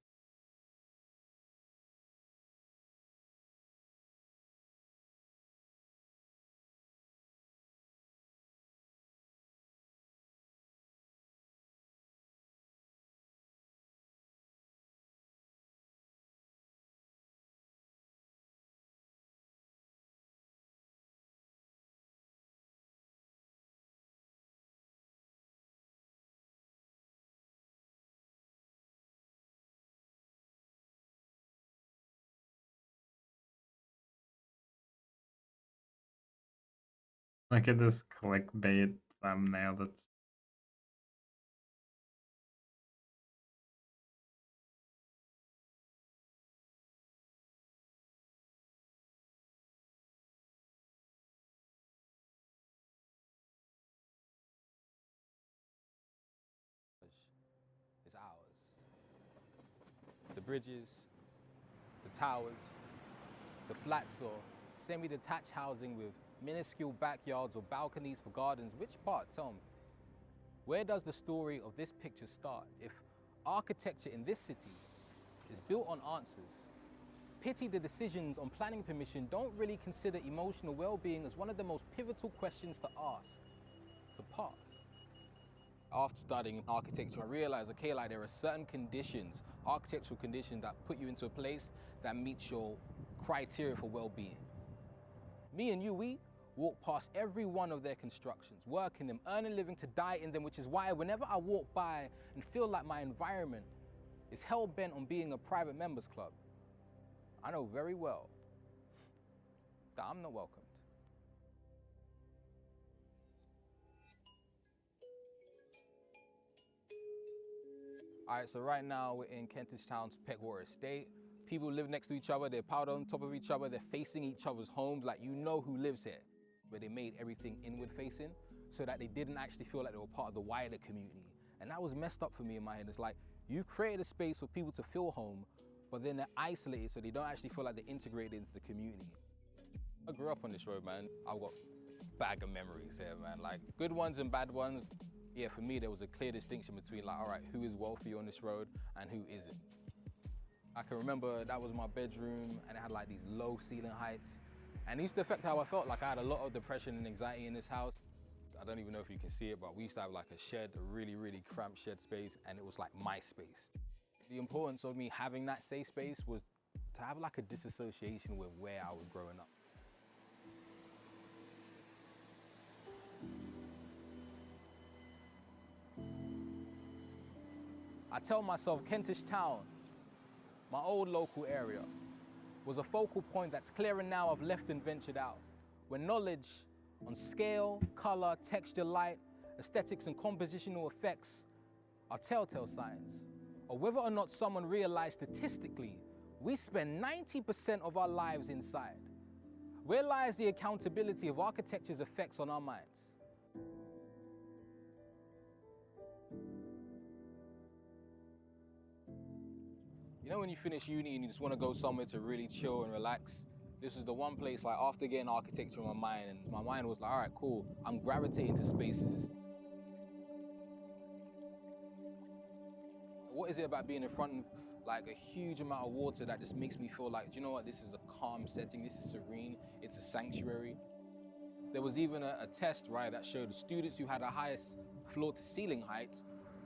Look at this clickbait thumbnail. That's is ours. The bridges, the towers, the flats or semi-detached housing with minuscule backyards or balconies for gardens? Which part? Tell me. Where does the story of this picture start? If architecture in this city is built on answers, pity the decisions on planning permission don't really consider emotional well-being as one of the most pivotal questions to ask, to pass. After studying architecture, I realized, okay, like there are certain conditions, architectural conditions that put you into a place that meets your criteria for well-being. Me and you, we walk past every one of their constructions, work in them, earn a living to die in them, which is why whenever I walk by and feel like my environment is hell-bent on being a private members club, I know very well that I'm not welcomed. All right, so right now we're in Kentish Town's Peckwater Estate. People live next to each other, they're piled on top of each other, they're facing each other's homes, like you know who lives here. Where they made everything inward facing so that they didn't actually feel like they were part of the wider community. And that was messed up for me in my head. It's like, you created a space for people to feel home, but then they're isolated so they don't actually feel like they're integrated into the community. I grew up on this road, man. I've got a bag of memories here, man. Like, good ones and bad ones. Yeah, for me, there was a clear distinction between like, all right, who is wealthy on this road and who isn't. I can remember that was my bedroom and it had like these low ceiling heights. And it used to affect how I felt. Like I had a lot of depression and anxiety in this house. I don't even know if you can see it, but we used to have like a shed, a really, really cramped shed space, and it was like my space. The importance of me having that safe space was to have like a disassociation with where I was growing up. I tell myself Kentish Town, my old local area, was a focal point that's clearer now I've left and ventured out, where knowledge on scale, color, texture, light, aesthetics and compositional effects are telltale signs, or whether or not someone realized statistically, we spend 90% of our lives inside. Where lies the accountability of architecture's effects on our minds? You know when you finish uni and you just want to go somewhere to really chill and relax? This is the one place, like after getting architecture in my mind, and my mind was like, all right, cool, I'm gravitating to spaces. What is it about being in front of like a huge amount of water that just makes me feel like, do you know what, this is a calm setting, this is serene, it's a sanctuary. There was even a test, right, that showed the students who had the highest floor to ceiling height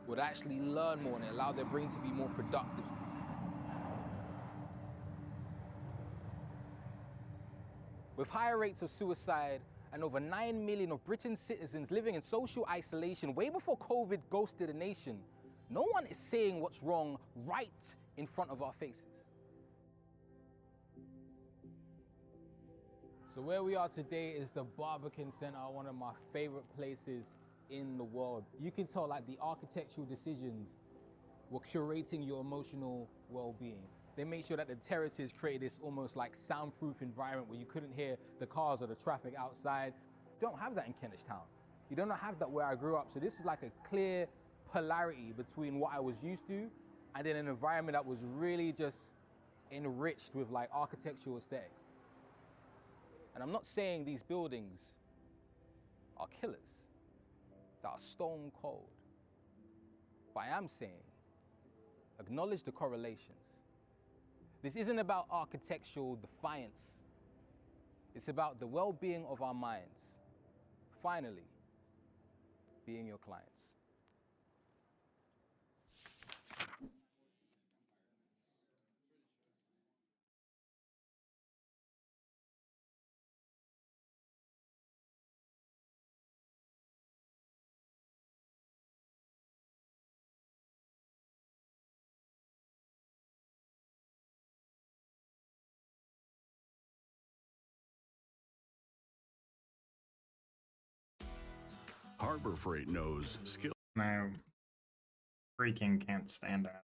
would actually learn more and it allowed their brain to be more productive. With higher rates of suicide and over 9 million of Britain's citizens living in social isolation way before COVID ghosted a nation, no one is saying what's wrong right in front of our faces. So where we are today is the Barbican Center, one of my favorite places in the world. You can tell like the architectural decisions were curating your emotional well-being. They made sure that the terraces created this almost like soundproof environment where you couldn't hear the cars or the traffic outside. You don't have that in Kentish Town. You don't have that where I grew up. So this is like a clear polarity between what I was used to and then an environment that was really just enriched with like architectural aesthetics. And I'm not saying these buildings are killers, that are stone cold. But I am saying, acknowledge the correlations. This isn't about architectural defiance. It's about the well-being of our minds. Finally, being your clients. Harbor Freight knows skill. No, freaking can't stand that.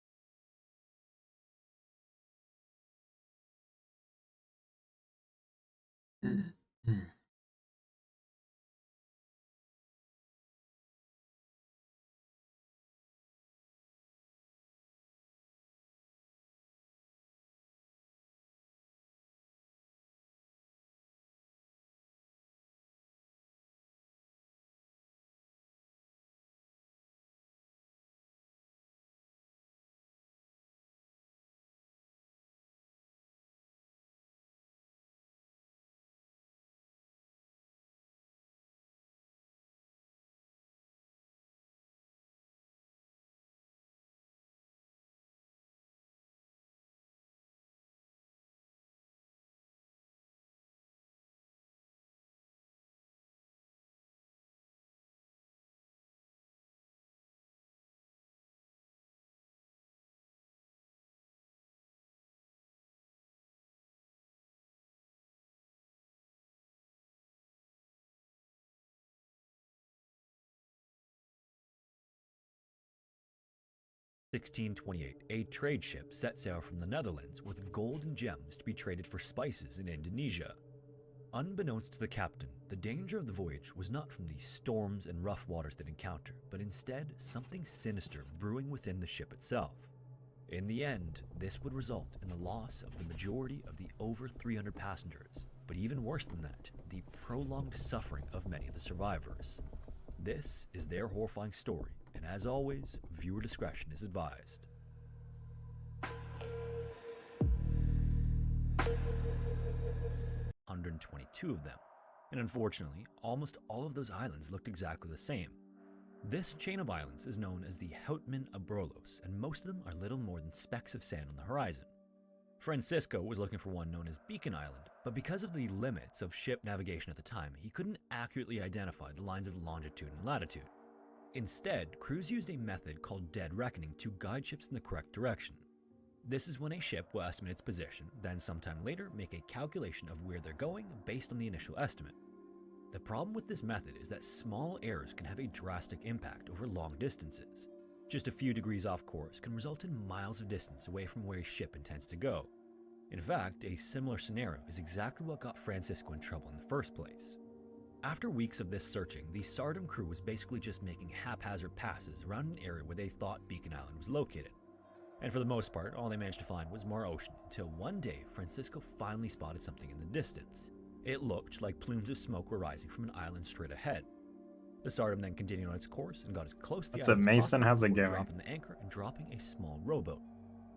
1628, a trade ship set sail from the Netherlands with gold and gems to be traded for spices in Indonesia. Unbeknownst to the captain, the danger of the voyage was not from the storms and rough waters they'd encounter, but instead something sinister brewing within the ship itself. In the end, this would result in the loss of the majority of the over 300 passengers, but even worse than that, the prolonged suffering of many of the survivors. This is their horrifying story, and as always, viewer discretion is advised. 122 of them, and unfortunately, almost all of those islands looked exactly the same. This chain of islands is known as the Houtman Abrolhos, and most of them are little more than specks of sand on the horizon. Francisco was looking for one known as Beacon Island, but because of the limits of ship navigation at the time, he couldn't accurately identify the lines of longitude and latitude. Instead, crews used a method called dead reckoning to guide ships in the correct direction. This is when a ship will estimate its position, then sometime later make a calculation of where they're going based on the initial estimate. The problem with this method is that small errors can have a drastic impact over long distances. Just a few degrees off course can result in miles of distance away from where a ship intends to go. In fact, a similar scenario is exactly what got Francisco in trouble in the first place. After weeks of this searching, the Sardom crew was basically just making haphazard passes around an area where they thought Beacon Island was located. And for the most part, all they managed to find was more ocean, until one day Francisco finally spotted something in the distance. It looked like plumes of smoke were rising from an island straight ahead. The Sardom then continued on its course and got as close to the What's up, island Mason? How's it going? dropping the anchor and dropping a small rowboat.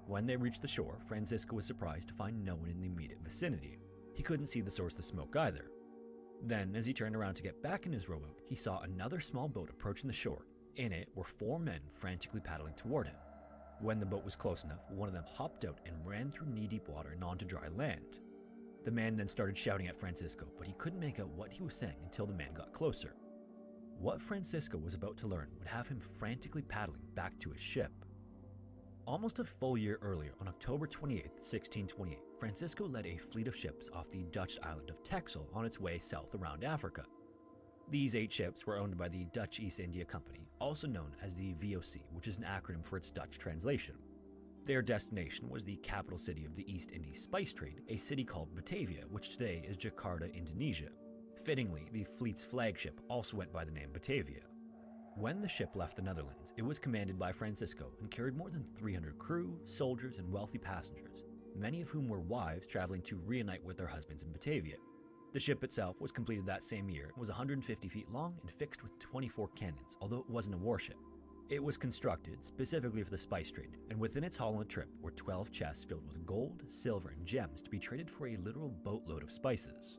When they reached the shore, Francisco was surprised to find no one in the immediate vicinity. He couldn't see the source of the smoke either. Then, as he turned around to get back in his rowboat, he saw another small boat approaching the shore. In it were 4 men frantically paddling toward him. When the boat was close enough, one of them hopped out and ran through knee-deep water and onto dry land. The man then started shouting at Francisco, but he couldn't make out what he was saying until the man got closer. What Francisco was about to learn would have him frantically paddling back to his ship. Almost a full year earlier, on October 28, 1628, Francisco led a fleet of ships off the Dutch island of Texel on its way south around Africa. These 8 ships were owned by the Dutch East India Company, also known as the VOC, which is an acronym for its Dutch translation. Their destination was the capital city of the East Indies spice trade, a city called Batavia, which today is Jakarta, Indonesia. Fittingly, the fleet's flagship also went by the name Batavia. When the ship left the Netherlands, it was commanded by Francisco and carried more than 300 crew, soldiers, and wealthy passengers, many of whom were wives traveling to reunite with their husbands in Batavia. The ship itself was completed that same year, was 150 feet long, and fixed with 24 cannons, although it wasn't a warship. It was constructed specifically for the spice trade, and within its hull and trip were 12 chests filled with gold, silver, and gems to be traded for a literal boatload of spices.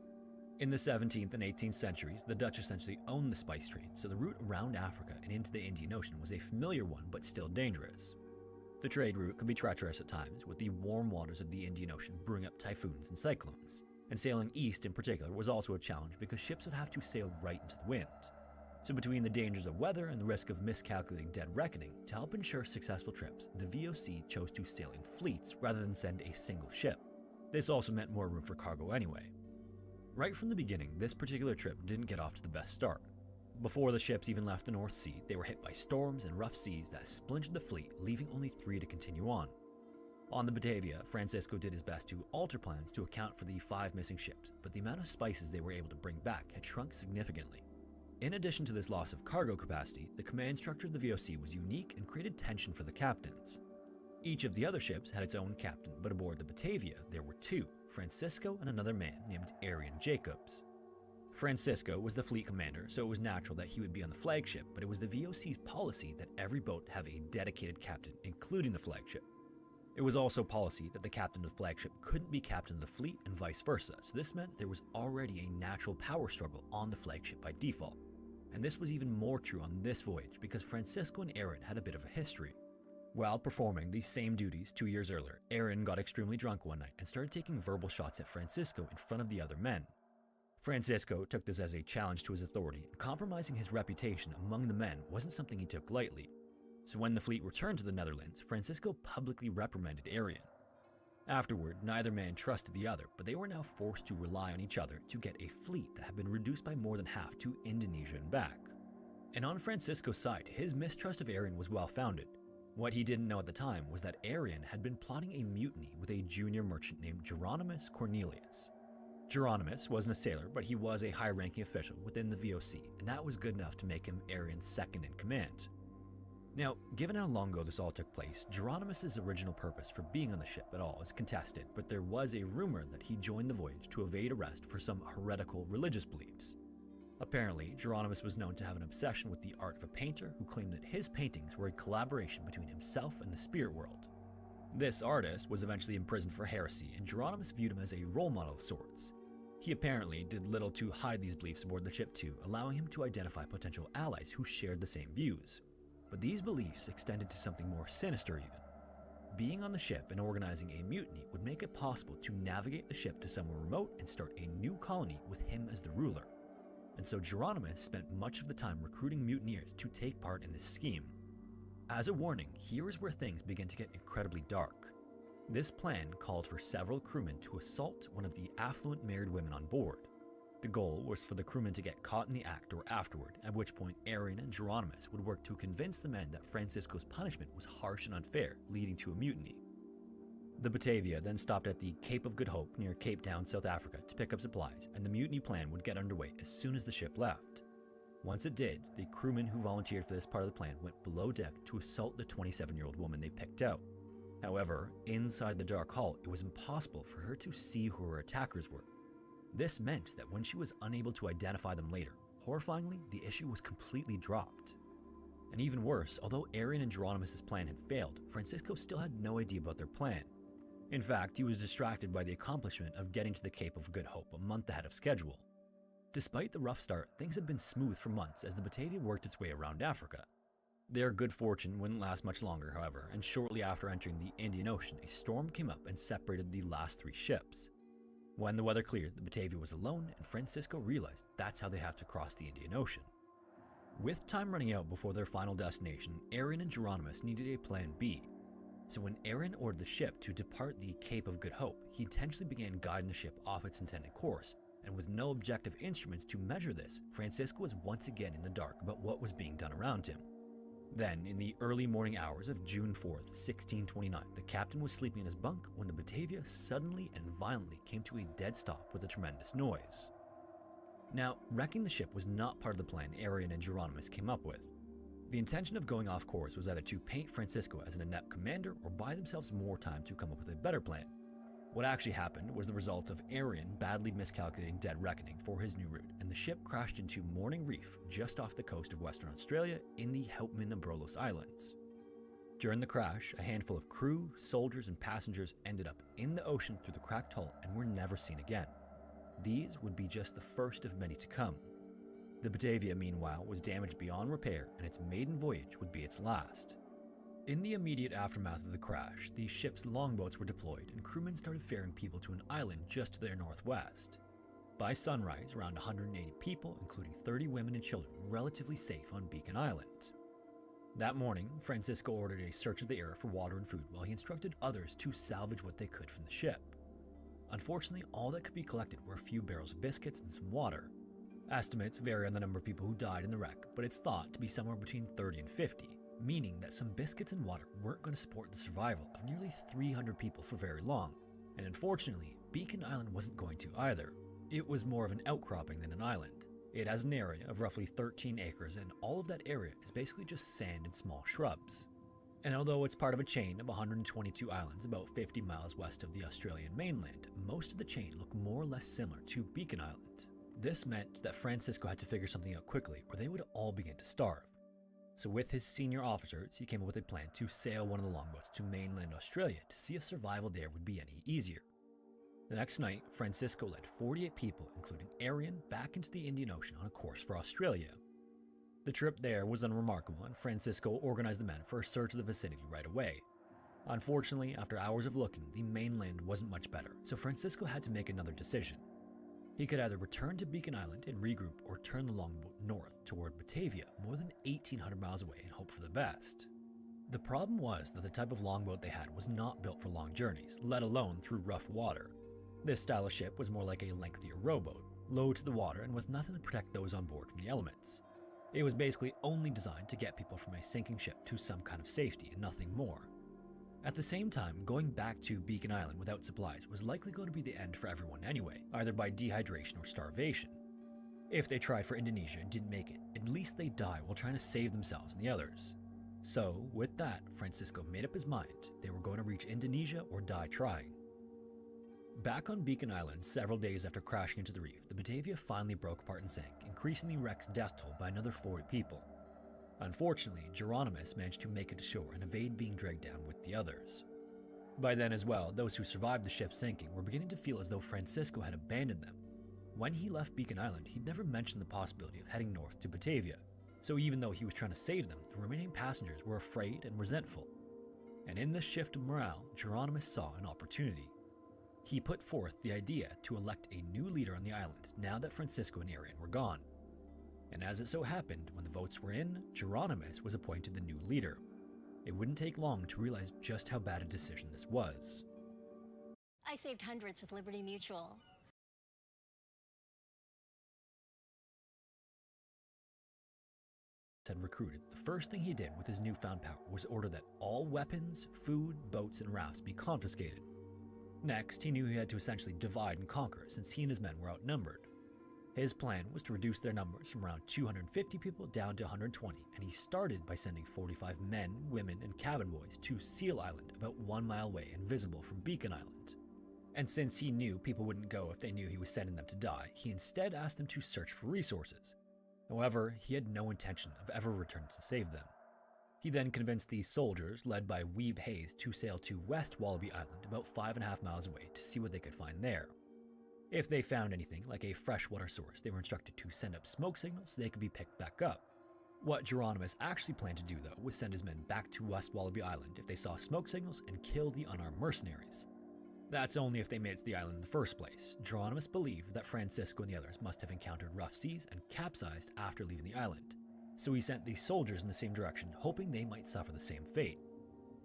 In the 17th and 18th centuries, the Dutch essentially owned the spice trade, so the route around Africa and into the Indian Ocean was a familiar one but still dangerous. The trade route could be treacherous at times, with the warm waters of the Indian Ocean brewing up typhoons and cyclones. And sailing east in particular was also a challenge because ships would have to sail right into the wind. So between the dangers of weather and the risk of miscalculating dead reckoning, to help ensure successful trips, the VOC chose to sail in fleets rather than send a single ship. This also meant more room for cargo anyway. Right from the beginning, this particular trip didn't get off to the best start. Before the ships even left the North Sea, they were hit by storms and rough seas that splintered the fleet, leaving only 3 to continue on. On the Batavia, Francisco did his best to alter plans to account for the 5 missing ships, but the amount of spices they were able to bring back had shrunk significantly. In addition to this loss of cargo capacity, the command structure of the VOC was unique and created tension for the captains. Each of the other ships had its own captain, but aboard the Batavia, there were 2, Francisco and another man named Arian Jacobs. Francisco was the fleet commander, so it was natural that he would be on the flagship, but it was the VOC's policy that every boat have a dedicated captain, including the flagship. It was also policy that the captain of the flagship couldn't be captain of the fleet and vice versa, so this meant there was already a natural power struggle on the flagship by default. And this was even more true on this voyage because Francisco and Aaron had a bit of a history. While performing these same duties 2 years earlier, Aaron got extremely drunk one night and started taking verbal shots at Francisco in front of the other men. Francisco took this as a challenge to his authority, and compromising his reputation among the men wasn't something he took lightly. So when the fleet returned to the Netherlands, Francisco publicly reprimanded Arian. Afterward, neither man trusted the other, but they were now forced to rely on each other to get a fleet that had been reduced by more than half to Indonesia and back. And on Francisco's side, his mistrust of Arian was well founded. What he didn't know at the time was that Arian had been plotting a mutiny with a junior merchant named Geronimus Cornelius. Geronimus wasn't a sailor, but he was a high-ranking official within the VOC, and that was good enough to make him Arian's second in command. Now, given how long ago this all took place, Geronimus' original purpose for being on the ship at all is contested, but there was a rumor that he joined the voyage to evade arrest for some heretical religious beliefs. Apparently, Geronimus was known to have an obsession with the art of a painter who claimed that his paintings were a collaboration between himself and the spirit world. This artist was eventually imprisoned for heresy, and Geronimus viewed him as a role model of sorts. He apparently did little to hide these beliefs aboard the ship too, allowing him to identify potential allies who shared the same views. But these beliefs extended to something more sinister even. Being on the ship and organizing a mutiny would make it possible to navigate the ship to somewhere remote and start a new colony with him as the ruler. And so Geronimus spent much of the time recruiting mutineers to take part in this scheme. As a warning, here is where things begin to get incredibly dark. This plan called for several crewmen to assault one of the affluent married women on board. The goal was for the crewmen to get caught in the act or afterward, at which point Arian and Geronimus would work to convince the men that Francisco's punishment was harsh and unfair, leading to a mutiny. The Batavia then stopped at the Cape of Good Hope near Cape Town, South Africa to pick up supplies, and the mutiny plan would get underway as soon as the ship left. Once it did, the crewmen who volunteered for this part of the plan went below deck to assault the 27-year-old woman they picked out. However, inside the dark hull, it was impossible for her to see who her attackers were. This meant that when she was unable to identify them later, horrifyingly, the issue was completely dropped. And even worse, although Arian and Geronimus' plan had failed, Francisco still had no idea about their plan. In fact, he was distracted by the accomplishment of getting to the Cape of Good Hope a month ahead of schedule. Despite the rough start, things had been smooth for months as the Batavia worked its way around Africa. Their good fortune wouldn't last much longer, however, and shortly after entering the Indian Ocean, a storm came up and separated the last 3 ships. When the weather cleared, the Batavia was alone, and Francisco realized that's how they'd have to cross the Indian Ocean. With time running out before their final destination, Arian and Geronimus needed a plan B. So when Arian ordered the ship to depart the Cape of Good Hope, he intentionally began guiding the ship off its intended course, and with no objective instruments to measure this, Francisco was once again in the dark about what was being done around him. Then, in the early morning hours of June 4th, 1629, the captain was sleeping in his bunk when the Batavia suddenly and violently came to a dead stop with a tremendous noise. Now, wrecking the ship was not part of the plan Arian and Geronimus came up with. The intention of going off course was either to paint Francisco as an inept commander or buy themselves more time to come up with a better plan. What actually happened was the result of Arian badly miscalculating dead reckoning for his new route, and the ship crashed into Morning Reef just off the coast of Western Australia in the Houtman Abrolhos Islands. During the crash, a handful of crew, soldiers, and passengers ended up in the ocean through the cracked hull and were never seen again. These would be just the first of many to come. The Batavia, meanwhile, was damaged beyond repair, and its maiden voyage would be its last. In the immediate aftermath of the crash, the ship's longboats were deployed and crewmen started ferrying people to an island just to their northwest. By sunrise, around 180 people, including 30 women and children, were relatively safe on Beacon Island. That morning, Francisco ordered a search of the area for water and food while he instructed others to salvage what they could from the ship. Unfortunately, all that could be collected were a few barrels of biscuits and some water. Estimates vary on the number of people who died in the wreck, but it's thought to be somewhere between 30 and 50. Meaning that some biscuits and water weren't going to support the survival of nearly 300 people for very long, and unfortunately, Beacon Island wasn't going to either. It was more of an outcropping than an island. It has an area of roughly 13 acres, and all of that area is basically just sand and small shrubs. And although it's part of a chain of 122 islands about 50 miles west of the Australian mainland, most of the chain look more or less similar to Beacon Island. This meant that Francisco had to figure something out quickly, or they would all begin to starve. So with his senior officers, he came up with a plan to sail one of the longboats to mainland Australia to see if survival there would be any easier. The next night, Francisco led 48 people, including Arian, back into the Indian Ocean on a course for Australia. The trip there was unremarkable, and Francisco organized the men for a search of the vicinity right away. Unfortunately, after hours of looking, the mainland wasn't much better, so Francisco had to make another decision. He could either return to Beacon Island and regroup or turn the longboat north toward Batavia, more than 1,800 miles away, and hope for the best. The problem was that the type of longboat they had was not built for long journeys, let alone through rough water. This style of ship was more like a lengthier rowboat, low to the water and with nothing to protect those on board from the elements. It was basically only designed to get people from a sinking ship to some kind of safety and nothing more. At the same time, going back to Beacon Island without supplies was likely going to be the end for everyone anyway, either by dehydration or starvation. If they tried for Indonesia and didn't make it, at least they died while trying to save themselves and the others. So, with that, Francisco made up his mind they were going to reach Indonesia or die trying. Back on Beacon Island, several days after crashing into the reef, the Batavia finally broke apart and sank, increasing the wreck's death toll by another 40 people. Unfortunately, Geronimus managed to make it to shore and evade being dragged down with the others. By then as well, those who survived the ship sinking were beginning to feel as though Francisco had abandoned them. When he left Beacon Island, he'd never mentioned the possibility of heading north to Batavia, so even though he was trying to save them, the remaining passengers were afraid and resentful. And in this shift of morale, Geronimus saw an opportunity. He put forth the idea to elect a new leader on the island now that Francisco and Arian were gone. And as it so happened, when the votes were in, Geronimus was appointed the new leader. It wouldn't take long to realize just how bad a decision this was. I saved hundreds with Liberty Mutual. Had recruited, the first thing he did with his newfound power was order that all weapons, food, boats, and rafts be confiscated. Next, he knew he had to essentially divide and conquer since he and his men were outnumbered. His plan was to reduce their numbers from around 250 people down to 120, and he started by sending 45 men, women, and cabin boys to Seal Island, about 1 mile away and visible from Beacon Island. And since he knew people wouldn't go if they knew he was sending them to die, he instead asked them to search for resources. However, he had no intention of ever returning to save them. He then convinced the soldiers, led by Weeb Hayes, to sail to West Wallaby Island, about 5.5 miles away, to see what they could find there. If they found anything, like a freshwater source, they were instructed to send up smoke signals so they could be picked back up. What Geronimus actually planned to do, though, was send his men back to West Wallaby Island if they saw smoke signals and kill the unarmed mercenaries. That's only if they made it to the island in the first place. Geronimus believed that Francisco and the others must have encountered rough seas and capsized after leaving the island, so he sent the soldiers in the same direction, hoping they might suffer the same fate.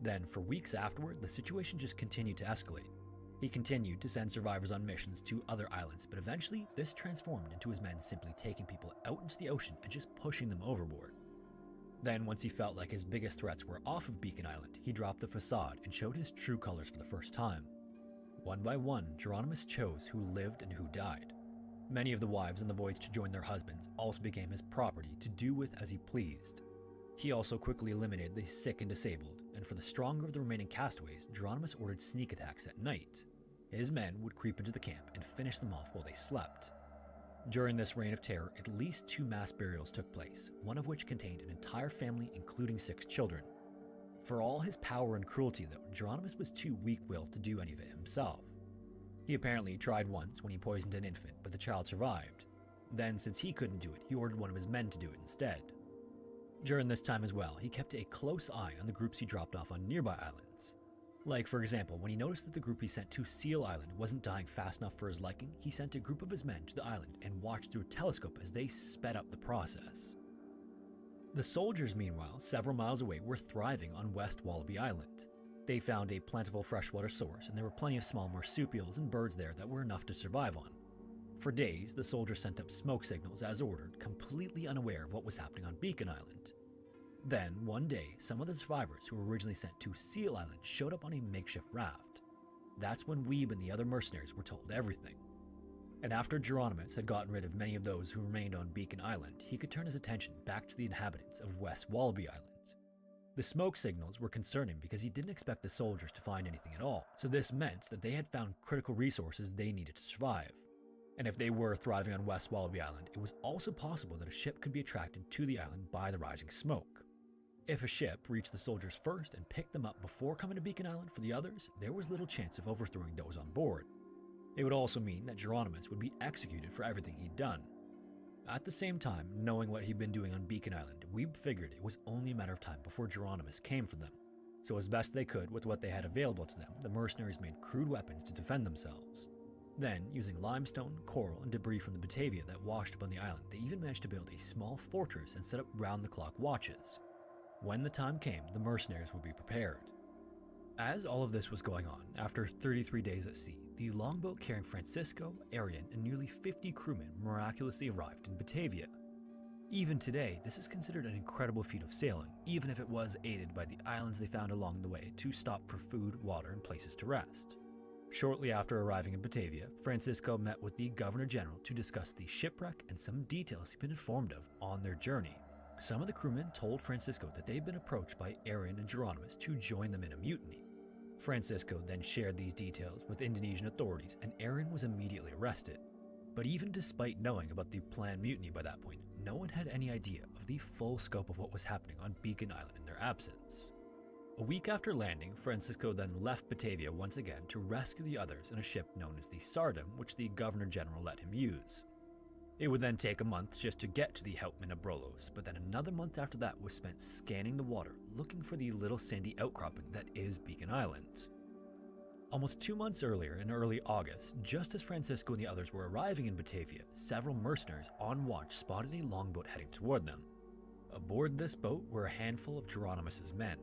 Then, for weeks afterward, the situation just continued to escalate. He continued to send survivors on missions to other islands, but eventually this transformed into his men simply taking people out into the ocean and just pushing them overboard. Then, once he felt like his biggest threats were off of Beacon Island, he dropped the facade and showed his true colors for the first time. One by one, Geronimus chose who lived and who died. Many of the wives on the voyage to join their husbands also became his property to do with as he pleased. He also quickly eliminated the sick and disabled, and for the stronger of the remaining castaways, Geronimus ordered sneak attacks at night. His men would creep into the camp and finish them off while they slept. During this reign of terror, at least 2 mass burials took place, one of which contained an entire family including 6 children. For all his power and cruelty, though, Geronimus was too weak-willed to do any of it himself. He apparently tried once when he poisoned an infant, but the child survived. Then, since he couldn't do it, he ordered one of his men to do it instead. During this time as well, he kept a close eye on the groups he dropped off on nearby islands. Like, for example, when he noticed that the group he sent to Seal Island wasn't dying fast enough for his liking, he sent a group of his men to the island and watched through a telescope as they sped up the process. The soldiers, meanwhile, several miles away, were thriving on West Wallaby Island. They found a plentiful freshwater source, and there were plenty of small marsupials and birds there that were enough to survive on. For days, the soldiers sent up smoke signals as ordered, completely unaware of what was happening on Beacon Island. Then, one day, some of the survivors who were originally sent to Seal Island showed up on a makeshift raft. That's when Weeb and the other mercenaries were told everything. And after Geronimus had gotten rid of many of those who remained on Beacon Island, he could turn his attention back to the inhabitants of West Wallaby Island. The smoke signals were concerning because he didn't expect the soldiers to find anything at all, so this meant that they had found critical resources they needed to survive. And if they were thriving on West Wallaby Island, it was also possible that a ship could be attracted to the island by the rising smoke. If a ship reached the soldiers first and picked them up before coming to Beacon Island for the others, there was little chance of overthrowing those on board. It would also mean that Geronimus would be executed for everything he'd done. At the same time, knowing what he'd been doing on Beacon Island, Weeb figured it was only a matter of time before Geronimus came for them. So as best they could with what they had available to them, the mercenaries made crude weapons to defend themselves. Then, using limestone, coral, and debris from the Batavia that washed up on the island, they even managed to build a small fortress and set up round-the-clock watches. When the time came, the mercenaries would be prepared. As all of this was going on, after 33 days at sea, the longboat carrying Francisco, Arian, and nearly 50 crewmen miraculously arrived in Batavia. Even today, this is considered an incredible feat of sailing, even if it was aided by the islands they found along the way to stop for food, water, and places to rest. Shortly after arriving in Batavia, Francisco met with the Governor General to discuss the shipwreck and some details he'd been informed of on their journey. Some of the crewmen told Francisco that they'd been approached by Aaron and Geronimus to join them in a mutiny. Francisco then shared these details with Indonesian authorities, and Aaron was immediately arrested. But even despite knowing about the planned mutiny by that point, no one had any idea of the full scope of what was happening on Beacon Island in their absence. A week after landing, Francisco then left Batavia once again to rescue the others in a ship known as the Sardam, which the Governor General let him use. It would then take a month just to get to the Houtman Abrolhos, but then another month after that was spent scanning the water, looking for the little sandy outcropping that is Beacon Island. Almost 2 months earlier, in early August, just as Francisco and the others were arriving in Batavia, several mercenaries on watch spotted a longboat heading toward them. Aboard this boat were a handful of Geronimus's men.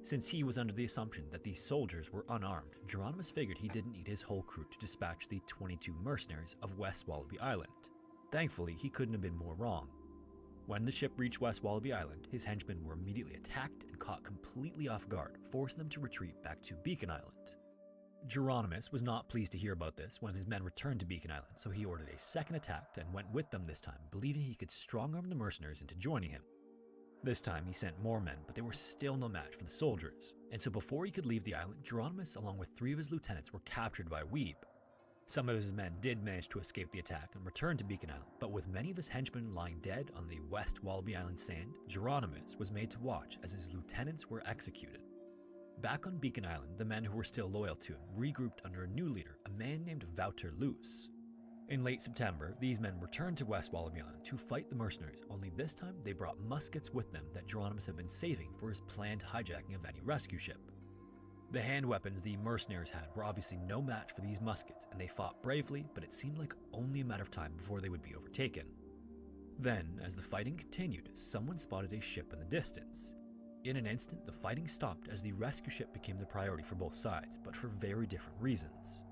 Since he was under the assumption that the soldiers were unarmed, Geronimus figured he didn't need his whole crew to dispatch the 22 mercenaries of West Wallaby Island. Thankfully, he couldn't have been more wrong. When the ship reached West Wallaby Island, his henchmen were immediately attacked and caught completely off guard, forcing them to retreat back to Beacon Island. Geronimus was not pleased to hear about this when his men returned to Beacon Island, so he ordered a second attack and went with them this time, believing he could strong-arm the mercenaries into joining him. This time he sent more men, but they were still no match for the soldiers, and so before he could leave the island, Geronimus along with 3 of his lieutenants were captured by Weeb. Some of his men did manage to escape the attack and return to Beacon Island, but with many of his henchmen lying dead on the West Wallaby Island sand, Geronimus was made to watch as his lieutenants were executed. Back on Beacon Island, the men who were still loyal to him regrouped under a new leader, a man named Wouter Loos. In late September, these men returned to West Wallaby Island to fight the mercenaries, only this time they brought muskets with them that Geronimus had been saving for his planned hijacking of any rescue ship. The hand weapons the mercenaries had were obviously no match for these muskets, and they fought bravely, but it seemed like only a matter of time before they would be overtaken. Then, as the fighting continued, someone spotted a ship in the distance. In an instant, the fighting stopped as the rescue ship became the priority for both sides, but for very different reasons.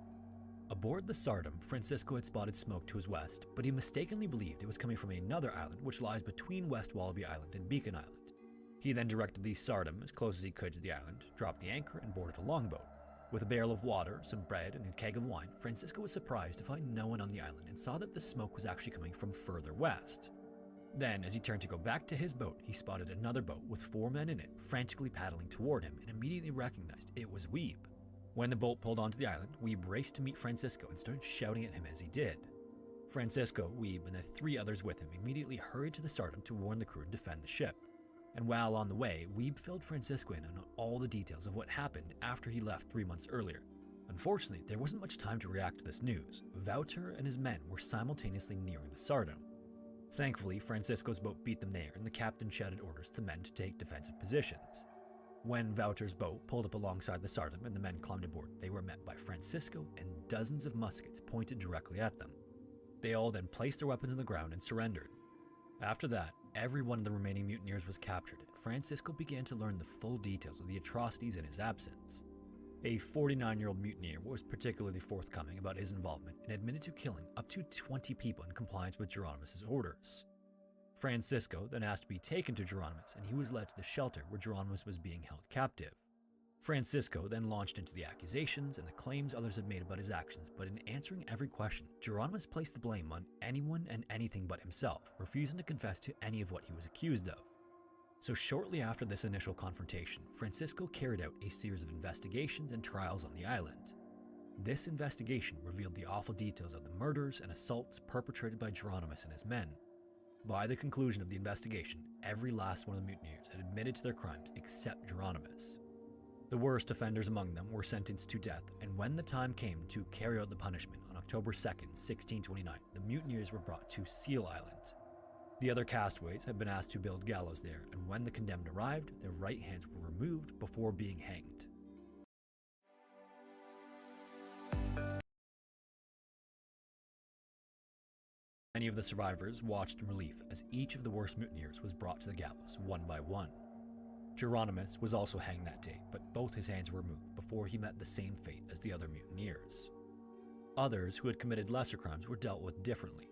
Aboard the Sardam, Francisco had spotted smoke to his west, but he mistakenly believed it was coming from another island which lies between West Wallaby Island and Beacon Island. He then directed the Sardam as close as he could to the island, dropped the anchor, and boarded a longboat. With a barrel of water, some bread, and a keg of wine, Francisco was surprised to find no one on the island and saw that the smoke was actually coming from further west. Then, as he turned to go back to his boat, he spotted another boat with 4 men in it, frantically paddling toward him, and immediately recognized it was Weeb. When the boat pulled onto the island, Weeb raced to meet Francisco and started shouting at him as he did. Francisco, Weeb, and the 3 others with him immediately hurried to the Sardam to warn the crew and defend the ship. And while on the way, Weeb filled Francisco in on all the details of what happened after he left 3 months earlier. Unfortunately, there wasn't much time to react to this news. Wouter and his men were simultaneously nearing the Sardam. Thankfully, Francisco's boat beat them there, and the captain shouted orders to men to take defensive positions. When Wouter's boat pulled up alongside the Sardam and the men climbed aboard, they were met by Francisco and dozens of muskets pointed directly at them. They all then placed their weapons on the ground and surrendered. After that, every one of the remaining mutineers was captured, and Francisco began to learn the full details of the atrocities in his absence. A 49-year-old mutineer was particularly forthcoming about his involvement and admitted to killing up to 20 people in compliance with Geronimus' orders. Francisco then asked to be taken to Geronimus, and he was led to the shelter where Geronimus was being held captive. Francisco then launched into the accusations and the claims others had made about his actions, but in answering every question, Geronimus placed the blame on anyone and anything but himself, refusing to confess to any of what he was accused of. So shortly after this initial confrontation, Francisco carried out a series of investigations and trials on the island. This investigation revealed the awful details of the murders and assaults perpetrated by Geronimus and his men. By the conclusion of the investigation, every last one of the mutineers had admitted to their crimes except Geronimus. The worst offenders among them were sentenced to death, and when the time came to carry out the punishment on October 2nd, 1629, the mutineers were brought to Seal Island. The other castaways had been asked to build gallows there, and when the condemned arrived, their right hands were removed before being hanged. Many of the survivors watched in relief as each of the worst mutineers was brought to the gallows one by one. Geronimus was also hanged that day, but both his hands were removed before he met the same fate as the other mutineers. Others who had committed lesser crimes were dealt with differently.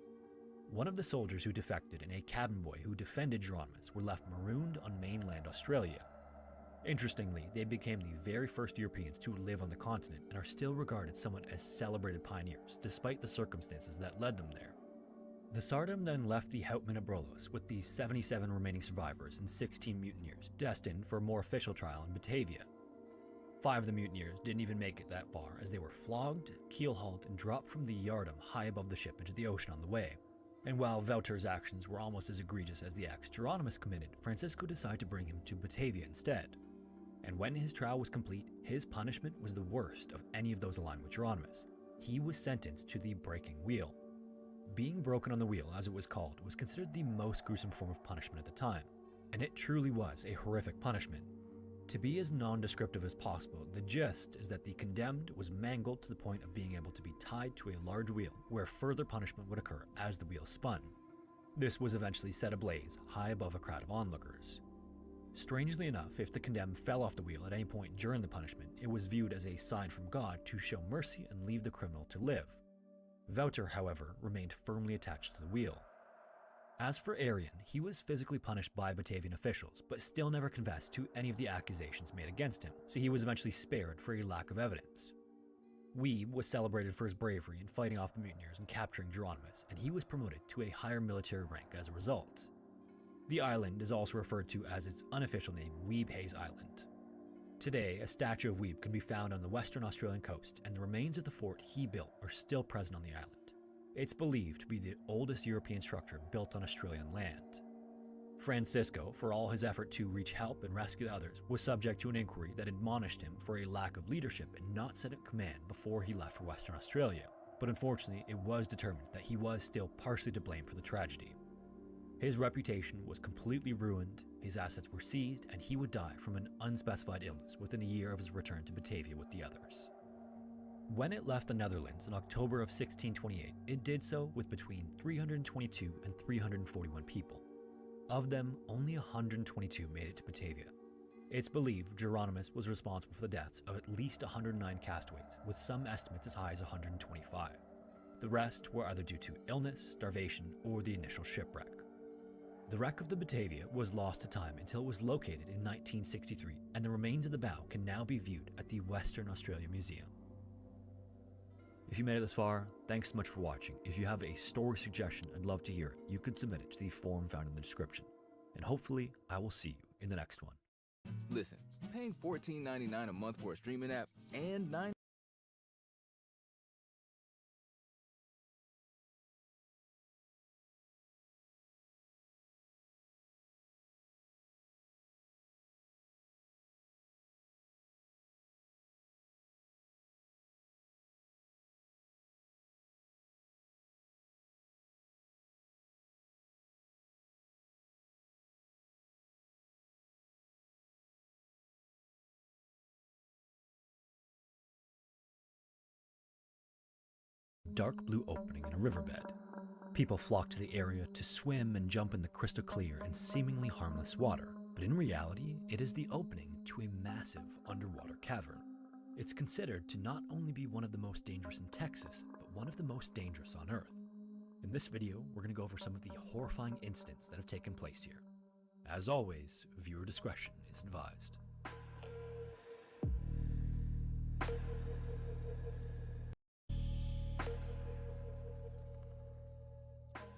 One of the soldiers who defected and a cabin boy who defended Geronimus were left marooned on mainland Australia. Interestingly, they became the very first Europeans to live on the continent and are still regarded somewhat as celebrated pioneers, despite the circumstances that led them there. The Tsardom then left the Houtman Abrolhos with the 77 remaining survivors and 16 mutineers, destined for a more official trial in Batavia. 5 of the mutineers didn't even make it that far, as they were flogged, keel-hauled, and dropped from the yardam high above the ship into the ocean on the way. And while Wouter's actions were almost as egregious as the acts Geronimus committed, Francisco decided to bring him to Batavia instead. And when his trial was complete, his punishment was the worst of any of those aligned with Geronimus. He was sentenced to the breaking wheel. Being broken on the wheel, as it was called, was considered the most gruesome form of punishment at the time, and it truly was a horrific punishment. To be as non-descriptive as possible, the gist is that the condemned was mangled to the point of being able to be tied to a large wheel, where further punishment would occur as the wheel spun. This was eventually set ablaze high above a crowd of onlookers. Strangely enough, if the condemned fell off the wheel at any point during the punishment, it was viewed as a sign from God to show mercy and leave the criminal to live. Wouter, however, remained firmly attached to the wheel. As for Arian, he was physically punished by Batavian officials, but still never confessed to any of the accusations made against him, so he was eventually spared for a lack of evidence. Wiebe was celebrated for his bravery in fighting off the mutineers and capturing Geronimus, and he was promoted to a higher military rank as a result. The island is also referred to as its unofficial name, Wiebe Hayes Island. Today, a statue of Wiebe can be found on the Western Australian coast, and the remains of the fort he built are still present on the island. It's believed to be the oldest European structure built on Australian land. Francisco, for all his effort to reach help and rescue others, was subject to an inquiry that admonished him for a lack of leadership and not set up command before he left for Western Australia, but unfortunately it was determined that he was still partially to blame for the tragedy. His reputation was completely ruined, his assets were seized, and he would die from an unspecified illness within a year of his return to Batavia with the others. When it left the Netherlands in October of 1628, it did so with between 322 and 341 people. Of them, only 122 made it to Batavia. It's believed Geronimus was responsible for the deaths of at least 109 castaways, with some estimates as high as 125. The rest were either due to illness, starvation, or the initial shipwreck. The wreck of the Batavia was lost to time until it was located in 1963, and the remains of the bow can now be viewed at the Western Australia Museum. If you made it this far, thanks so much for watching. If you have a story suggestion, I'd love to hear it. You can submit it to the form found in the description. And hopefully, I will see you in the next one. Listen, paying $14.99 a month for a streaming app and $9dark blue opening in a riverbed. People flock to the area to swim and jump in the crystal clear and seemingly harmless water, but in reality, it is the opening to a massive underwater cavern. It's considered to not only be one of the most dangerous in Texas, but one of the most dangerous on Earth. In this video, we're going to go over some of the horrifying incidents that have taken place here. As always, viewer discretion is advised.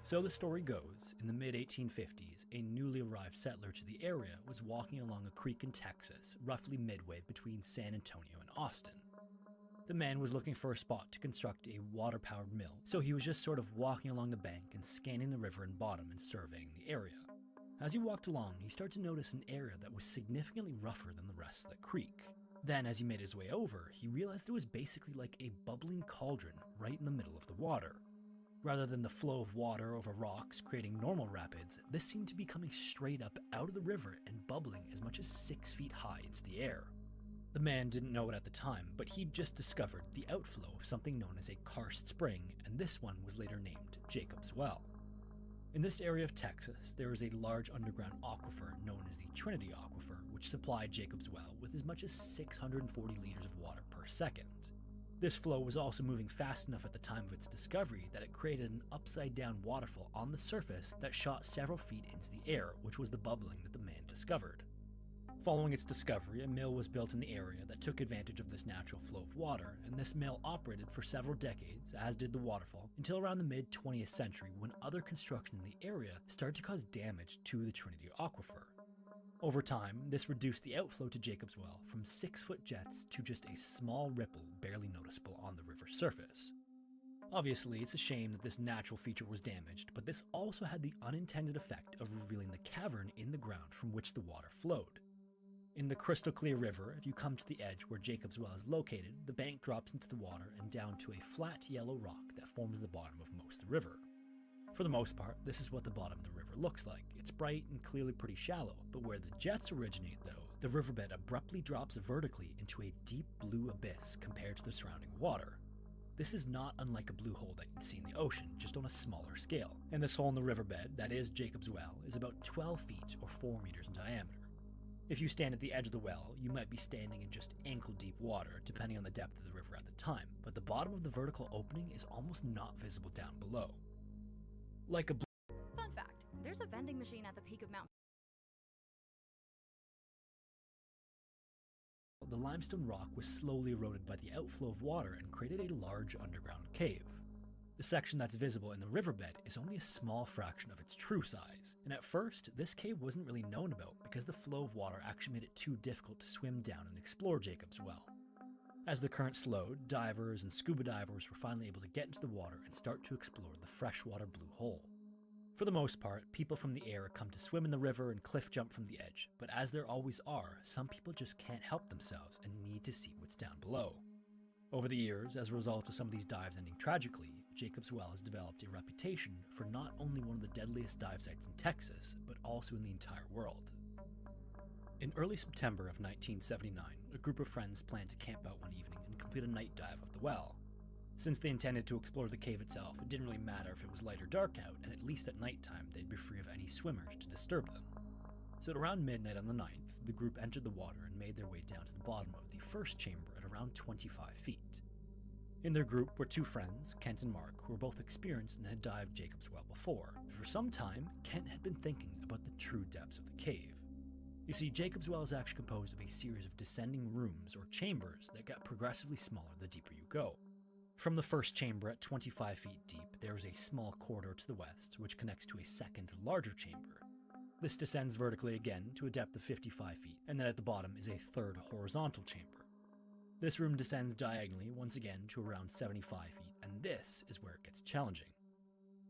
So the story goes, in the mid-1850s, a newly arrived settler to the area was walking along a creek in Texas, roughly midway between San Antonio and Austin. The man was looking for a spot to construct a water-powered mill, so he was just sort of walking along the bank and scanning the river and bottom and surveying the area. As he walked along, he started to notice an area that was significantly rougher than the rest of the creek. Then, as he made his way over, he realized it was basically like a bubbling cauldron right in the middle of the water. Rather than the flow of water over rocks creating normal rapids, this seemed to be coming straight up out of the river and bubbling as much as 6 feet high into the air. The man didn't know it at the time, but he'd just discovered the outflow of something known as a karst spring, and this one was later named Jacob's Well. In this area of Texas, there is a large underground aquifer known as the Trinity Aquifer, which supplied Jacob's Well with as much as 640 liters of water per second. This flow was also moving fast enough at the time of its discovery that it created an upside-down waterfall on the surface that shot several feet into the air, which was the bubbling that the man discovered. Following its discovery, a mill was built in the area that took advantage of this natural flow of water, and this mill operated for several decades, as did the waterfall, until around the mid-20th century when other construction in the area started to cause damage to the Trinity Aquifer. Over time, this reduced the outflow to Jacob's Well from 6-foot jets to just a small ripple barely noticeable on the river's surface. Obviously, it's a shame that this natural feature was damaged, but this also had the unintended effect of revealing the cavern in the ground from which the water flowed. In the crystal clear river, if you come to the edge where Jacob's Well is located, the bank drops into the water and down to a flat yellow rock that forms the bottom of most of the river. For the most part, this is what the bottom of the river looks like. It's bright and clearly pretty shallow, but where the jets originate though, the riverbed abruptly drops vertically into a deep blue abyss compared to the surrounding water. This is not unlike a blue hole that you'd see in the ocean, just on a smaller scale. And this hole in the riverbed, that is Jacob's Well, is about 12 feet or 4 meters in diameter. If you stand at the edge of the well, you might be standing in just ankle-deep water, depending on the depth of the river at the time, but the bottom of the vertical opening is almost not visible down below. Like a Fun fact, there's a vending machine at the peak of Mount. The limestone rock was slowly eroded by the outflow of water and created a large underground cave. The section that's visible in the riverbed is only a small fraction of its true size, and at first, this cave wasn't really known about because the flow of water actually made it too difficult to swim down and explore Jacob's Well. As the current slowed, divers and scuba divers were finally able to get into the water and start to explore the freshwater blue hole. For the most part, people from the area come to swim in the river and cliff jump from the edge, but as there always are, some people just can't help themselves and need to see what's down below. Over the years, as a result of some of these dives ending tragically, Jacob's Well has developed a reputation for not only one of the deadliest dive sites in Texas, but also in the entire world. In early September of 1979, a group of friends planned to camp out one evening and complete a night dive of the well. Since they intended to explore the cave itself, it didn't really matter if it was light or dark out, and at least at nighttime they'd be free of any swimmers to disturb them. So at around midnight on the 9th, the group entered the water and made their way down to the bottom of the first chamber at around 25 feet. In their group were two friends, Kent and Mark, who were both experienced and had dived Jacob's Well before. For some time, Kent had been thinking about the true depths of the cave. You see, Jacob's Well is actually composed of a series of descending rooms or chambers that get progressively smaller the deeper you go. From the first chamber at 25 feet deep, there is a small corridor to the west, which connects to a second, larger chamber. This descends vertically again to a depth of 55 feet, and then at the bottom is a third horizontal chamber. This room descends diagonally once again to around 75 feet, and this is where it gets challenging.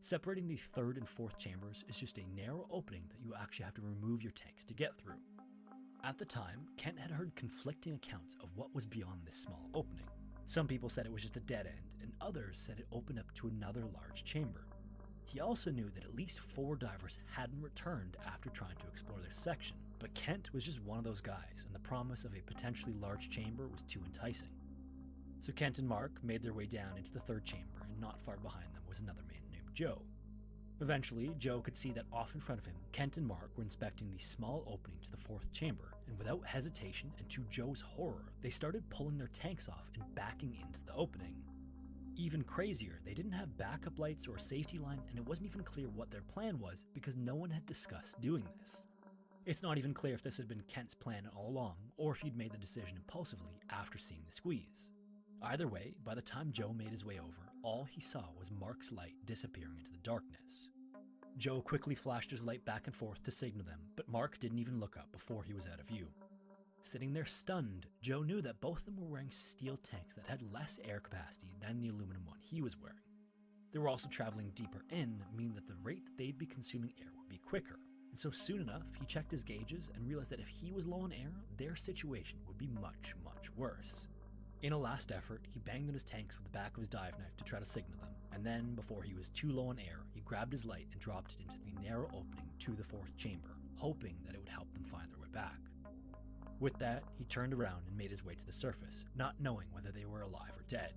Separating the third and fourth chambers is just a narrow opening that you actually have to remove your tanks to get through. At the time, Kent had heard conflicting accounts of what was beyond this small opening. Some people said it was just a dead end, and others said it opened up to another large chamber. He also knew that at least 4 divers hadn't returned after trying to explore this section, but Kent was just one of those guys, and the promise of a potentially large chamber was too enticing. So Kent and Mark made their way down into the third chamber, and not far behind them was another man named Joe. Eventually, Joe could see that off in front of him, Kent and Mark were inspecting the small opening to the fourth chamber, and without hesitation and to Joe's horror, they started pulling their tanks off and backing into the opening. Even crazier, they didn't have backup lights or a safety line, and it wasn't even clear what their plan was because no one had discussed doing this. It's not even clear if this had been Kent's plan all along, or if he'd made the decision impulsively after seeing the squeeze. Either way, by the time Joe made his way over, all he saw was Mark's light disappearing into the darkness. Joe quickly flashed his light back and forth to signal them, but Mark didn't even look up before he was out of view. Sitting there stunned, Joe knew that both of them were wearing steel tanks that had less air capacity than the aluminum one he was wearing. They were also traveling deeper in, meaning that the rate that they'd be consuming air would be quicker. And so soon enough, he checked his gauges and realized that if he was low on air, their situation would be much, much worse. In a last effort, he banged on his tanks with the back of his dive knife to try to signal them, and then, before he was too low on air, he grabbed his light and dropped it into the narrow opening to the fourth chamber, hoping that it would help them find their way back. With that, he turned around and made his way to the surface, not knowing whether they were alive or dead.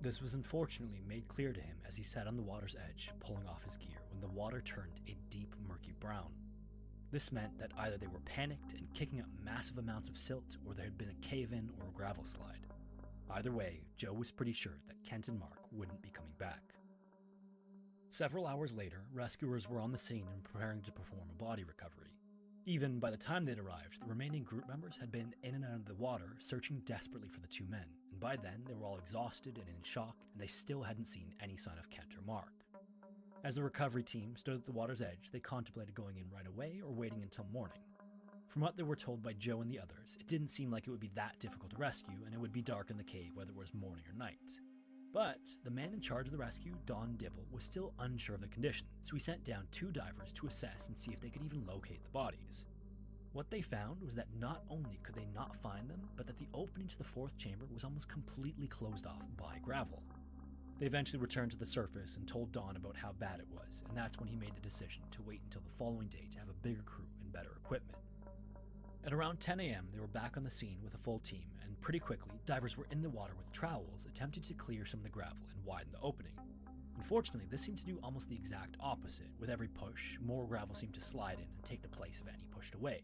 This was unfortunately made clear to him as he sat on the water's edge, pulling off his gear, when the water turned a deep, murky brown. This meant that either they were panicked and kicking up massive amounts of silt, or there had been a cave-in or a gravel slide. Either way, Joe was pretty sure that Kent and Mark wouldn't be coming back. Several hours later, rescuers were on the scene and preparing to perform a body recovery. Even by the time they'd arrived, the remaining group members had been in and out of the water searching desperately for the two men, and by then they were all exhausted and in shock, and they still hadn't seen any sign of Kent or Mark. As the recovery team stood at the water's edge, they contemplated going in right away or waiting until morning. From what they were told by Joe and the others, it didn't seem like it would be that difficult to rescue, and it would be dark in the cave whether it was morning or night. But the man in charge of the rescue, Don Dibble, was still unsure of the condition, so he sent down 2 divers to assess and see if they could even locate the bodies. What they found was that not only could they not find them, but that the opening to the 4th chamber was almost completely closed off by gravel. They eventually returned to the surface and told Don about how bad it was, and that's when he made the decision to wait until the following day to have a bigger crew and better equipment. At around 10 a.m., they were back on the scene with a full team, and pretty quickly, divers were in the water with trowels attempting to clear some of the gravel and widen the opening. Unfortunately, this seemed to do almost the exact opposite. With every push, more gravel seemed to slide in and take the place of any pushed away.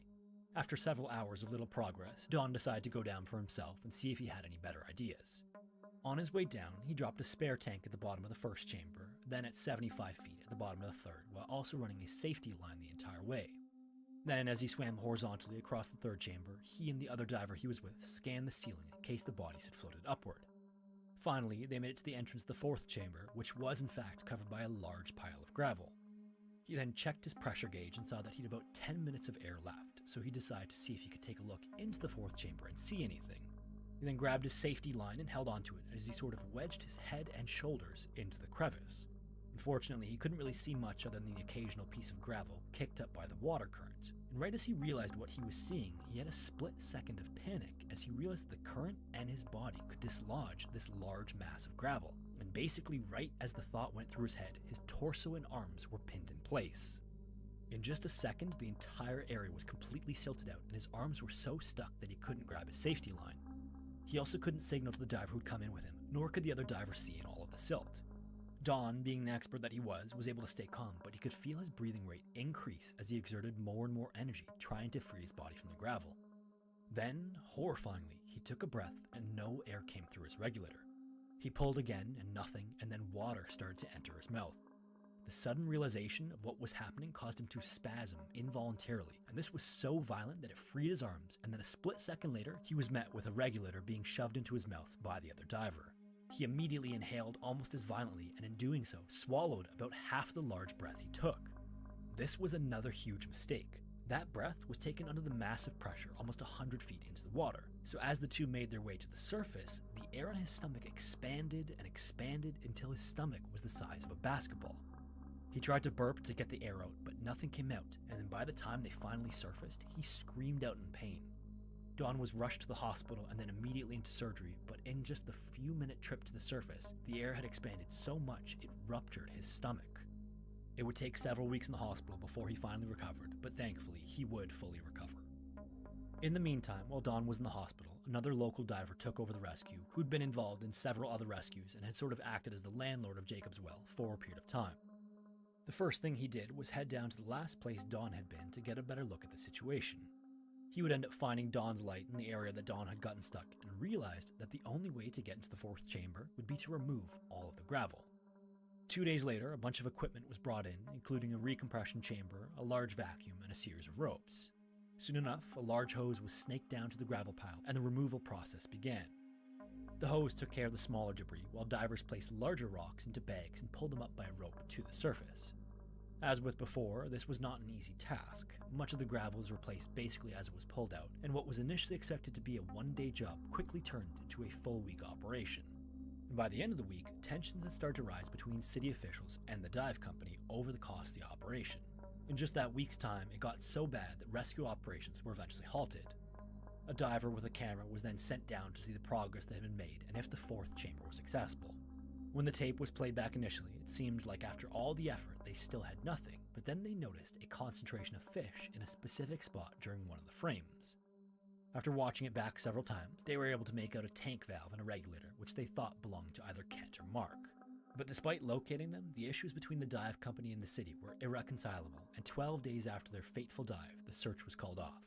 After several hours of little progress, Don decided to go down for himself and see if he had any better ideas. On his way down, he dropped a spare tank at the bottom of the 1st chamber, then at 75 feet at the bottom of the 3rd, while also running a safety line the entire way. Then, as he swam horizontally across the 3rd chamber, he and the other diver he was with scanned the ceiling in case the bodies had floated upward. Finally, they made it to the entrance to the 4th chamber, which was in fact covered by a large pile of gravel. He then checked his pressure gauge and saw that he had about 10 minutes of air left, so he decided to see if he could take a look into the 4th chamber and see anything. He then grabbed his safety line and held onto it as he sort of wedged his head and shoulders into the crevice. Unfortunately, he couldn't really see much other than the occasional piece of gravel kicked up by the water current, and right as he realized what he was seeing, he had a split second of panic as he realized that the current and his body could dislodge this large mass of gravel, and basically right as the thought went through his head, his torso and arms were pinned in place. In just a second, the entire area was completely silted out, and his arms were so stuck that he couldn't grab his safety line. He also couldn't signal to the diver who'd come in with him, nor could the other diver see in all of the silt. Don, being the expert that he was able to stay calm, but he could feel his breathing rate increase as he exerted more and more energy trying to free his body from the gravel. Then, horrifyingly, he took a breath and no air came through his regulator. He pulled again and nothing, and then water started to enter his mouth. The sudden realization of what was happening caused him to spasm involuntarily, and this was so violent that it freed his arms, and then a split second later, he was met with a regulator being shoved into his mouth by the other diver. He immediately inhaled almost as violently, and in doing so, swallowed about half the large breath he took. This was another huge mistake. That breath was taken under the massive pressure almost 100 feet into the water, so as the two made their way to the surface, the air in his stomach expanded and expanded until his stomach was the size of a basketball. He tried to burp to get the air out, but nothing came out, and then by the time they finally surfaced, he screamed out in pain. Don was rushed to the hospital and then immediately into surgery, but in just the few-minute trip to the surface, the air had expanded so much it ruptured his stomach. It would take several weeks in the hospital before he finally recovered, but thankfully he would fully recover. In the meantime, while Don was in the hospital, another local diver took over the rescue, who'd been involved in several other rescues and had sort of acted as the landlord of Jacob's Well for a period of time. The first thing he did was head down to the last place Don had been to get a better look at the situation. He would end up finding Don's light in the area that Don had gotten stuck and realized that the only way to get into the 4th chamber would be to remove all of the gravel. 2 days later, a bunch of equipment was brought in, including a recompression chamber, a large vacuum, and a series of ropes. Soon enough, a large hose was snaked down to the gravel pile and the removal process began. The hose took care of the smaller debris, while divers placed larger rocks into bags and pulled them up by a rope to the surface. As with before, this was not an easy task. Much of the gravel was replaced basically as it was pulled out, and what was initially expected to be a one-day job quickly turned into a full-week operation. And by the end of the week, tensions had started to rise between city officials and the dive company over the cost of the operation. In just that week's time, it got so bad that rescue operations were eventually halted. A diver with a camera was then sent down to see the progress that had been made and if the 4th chamber was accessible. When the tape was played back initially, it seemed like after all the effort, they still had nothing, but then they noticed a concentration of fish in a specific spot during one of the frames. After watching it back several times, they were able to make out a tank valve and a regulator, which they thought belonged to either Kent or Mark. But despite locating them, the issues between the dive company and the city were irreconcilable, and 12 days after their fateful dive, the search was called off.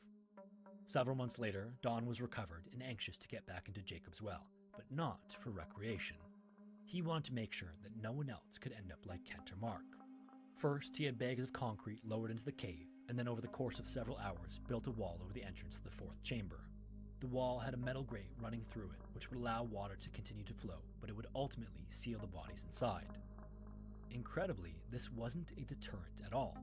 Several months later, Don was recovered and anxious to get back into Jacob's Well, but not for recreation. He wanted to make sure that no one else could end up like Kent or Mark. First, he had bags of concrete lowered into the cave, and then over the course of several hours, built a wall over the entrance to the fourth chamber. The wall had a metal grate running through it, which would allow water to continue to flow, but it would ultimately seal the bodies inside. Incredibly, this wasn't a deterrent at all.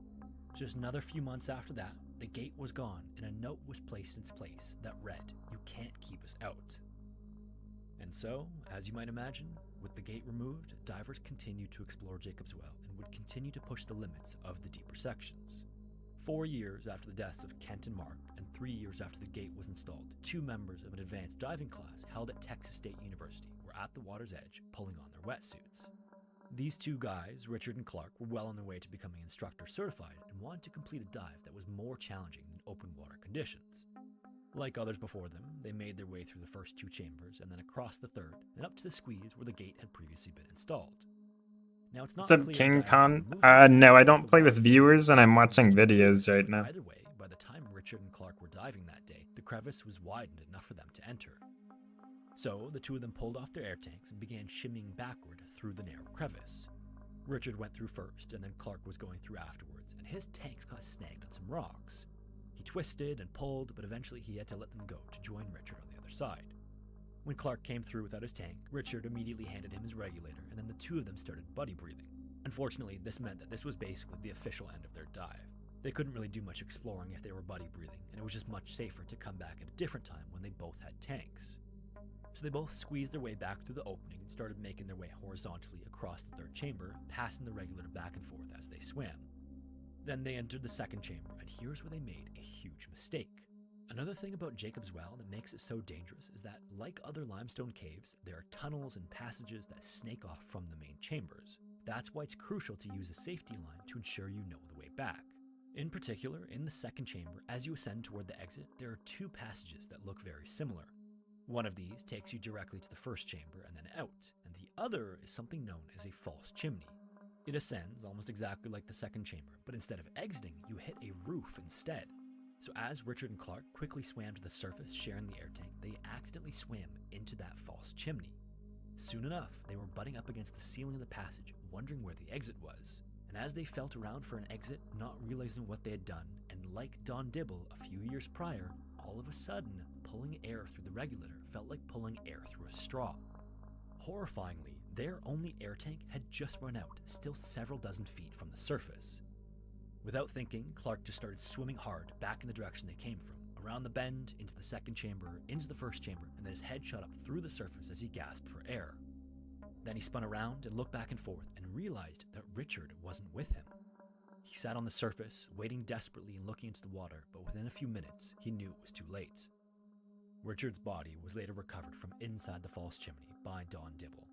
Just another few months after that, the gate was gone and a note was placed in its place that read, "You can't keep us out." And so, as you might imagine, with the gate removed, divers continued to explore Jacob's Well and would continue to push the limits of the deeper sections. 4 years after the deaths of Kent and Mark, and 3 years after the gate was installed, 2 members of an advanced diving class held at Texas State University were at the water's edge pulling on their wetsuits. These 2 guys, Richard and Clark, were well on their way to becoming instructor certified and wanted to complete a dive that was more challenging than open water conditions. Like others before them, they made their way through the first 2 chambers and then across the third and up to the squeeze where the gate had previously been installed. Now it's not What's up, clear King if divers Con? were moving No, I the don't play with well viewers, and I'm watching or videos right now. Either way, by the time Richard and Clark were diving that day, the crevice was widened enough for them to enter. So the 2 of them pulled off their air tanks and began shimmying backward through the narrow crevice. Richard went through first, and then Clark was going through afterwards, and his tanks got snagged on some rocks. He twisted and pulled, but eventually he had to let them go to join Richard on the other side. When Clark came through without his tank, Richard immediately handed him his regulator, and then the 2 of them started buddy breathing. Unfortunately, this meant that this was basically the official end of their dive. They couldn't really do much exploring if they were buddy breathing, and it was just much safer to come back at a different time when they both had tanks. So they both squeezed their way back through the opening and started making their way horizontally across the third chamber, passing the regulator back and forth as they swam. Then they entered the second chamber, and here's where they made a huge mistake. Another thing about Jacob's Well that makes it so dangerous is that, like other limestone caves, there are tunnels and passages that snake off from the main chambers. That's why it's crucial to use a safety line to ensure you know the way back. In particular, in the second chamber, as you ascend toward the exit, there are 2 passages that look very similar. One of these takes you directly to the first chamber and then out, and the other is something known as a false chimney. It ascends almost exactly like the second chamber, but instead of exiting, you hit a roof instead. So as Richard and Clark quickly swam to the surface sharing the air tank, they accidentally swam into that false chimney. Soon enough, they were butting up against the ceiling of the passage, wondering where the exit was. And as they felt around for an exit, not realizing what they had done, and like Don Dibble a few years prior, all of a sudden, pulling air through the regulator felt like pulling air through a straw. Horrifyingly, their only air tank had just run out, still several dozen feet from the surface. Without thinking, Clark just started swimming hard back in the direction they came from, around the bend, into the second chamber, into the first chamber, and then his head shot up through the surface as he gasped for air. Then he spun around and looked back and forth and realized that Richard wasn't with him. He sat on the surface, waiting desperately and looking into the water, but within a few minutes, he knew it was too late. Richard's body was later recovered from inside the false chimney by Don Dibble.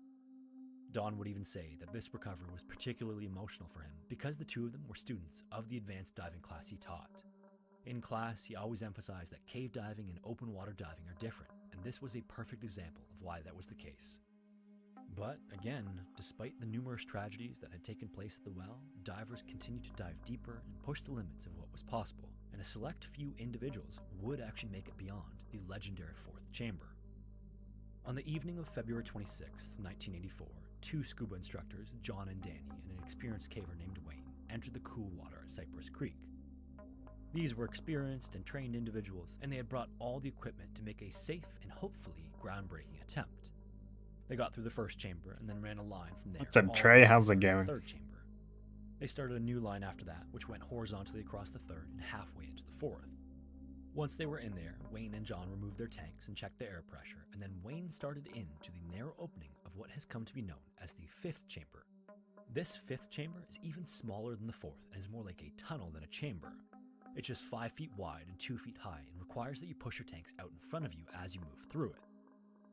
Don would even say that this recovery was particularly emotional for him because the 2 of them were students of the advanced diving class he taught. In class, he always emphasized that cave diving and open water diving are different, and this was a perfect example of why that was the case. But again, despite the numerous tragedies that had taken place at the well, divers continued to dive deeper and push the limits of what was possible, and a select few individuals would actually make it beyond the legendary fourth chamber. On the evening of February 26, 1984, 2 scuba instructors, John and Danny, and an experienced caver named Wayne, entered the cool water at Cypress Creek. These were experienced and trained individuals, and they had brought all the equipment to make a safe and hopefully groundbreaking attempt. They got through the first chamber and then ran a line from there. What's up, all Trey? the way How's to it the going? Third chamber. They started a new line after that, which went horizontally across the third and halfway into the fourth. Once they were in there, Wayne and John removed their tanks and checked the air pressure, and then Wayne started into the narrow opening of what has come to be known as the fifth chamber. This fifth chamber is even smaller than the fourth and is more like a tunnel than a chamber. It's just 5 feet wide and 2 feet high and requires that you push your tanks out in front of you as you move through it.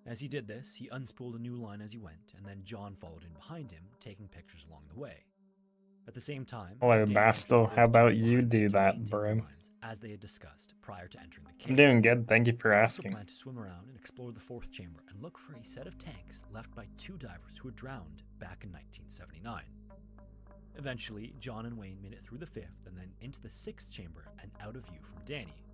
As he did this, he unspooled a new line as he went, and then John followed in behind him, taking pictures along the way. At the same time, Hello, Dan Bastel. entered the How fourth about chamber you behind them do to that, maintain bro? the lines, as they had discussed prior to entering the cave. I'm doing good. Thank you for They also asking. planned to swim around and explore the fourth chamber and look for a set of tanks left by 2 divers who had drowned back in 1979. Eventually, John and Wayne made it through the fifth and then into the sixth chamber and out of view from Danny.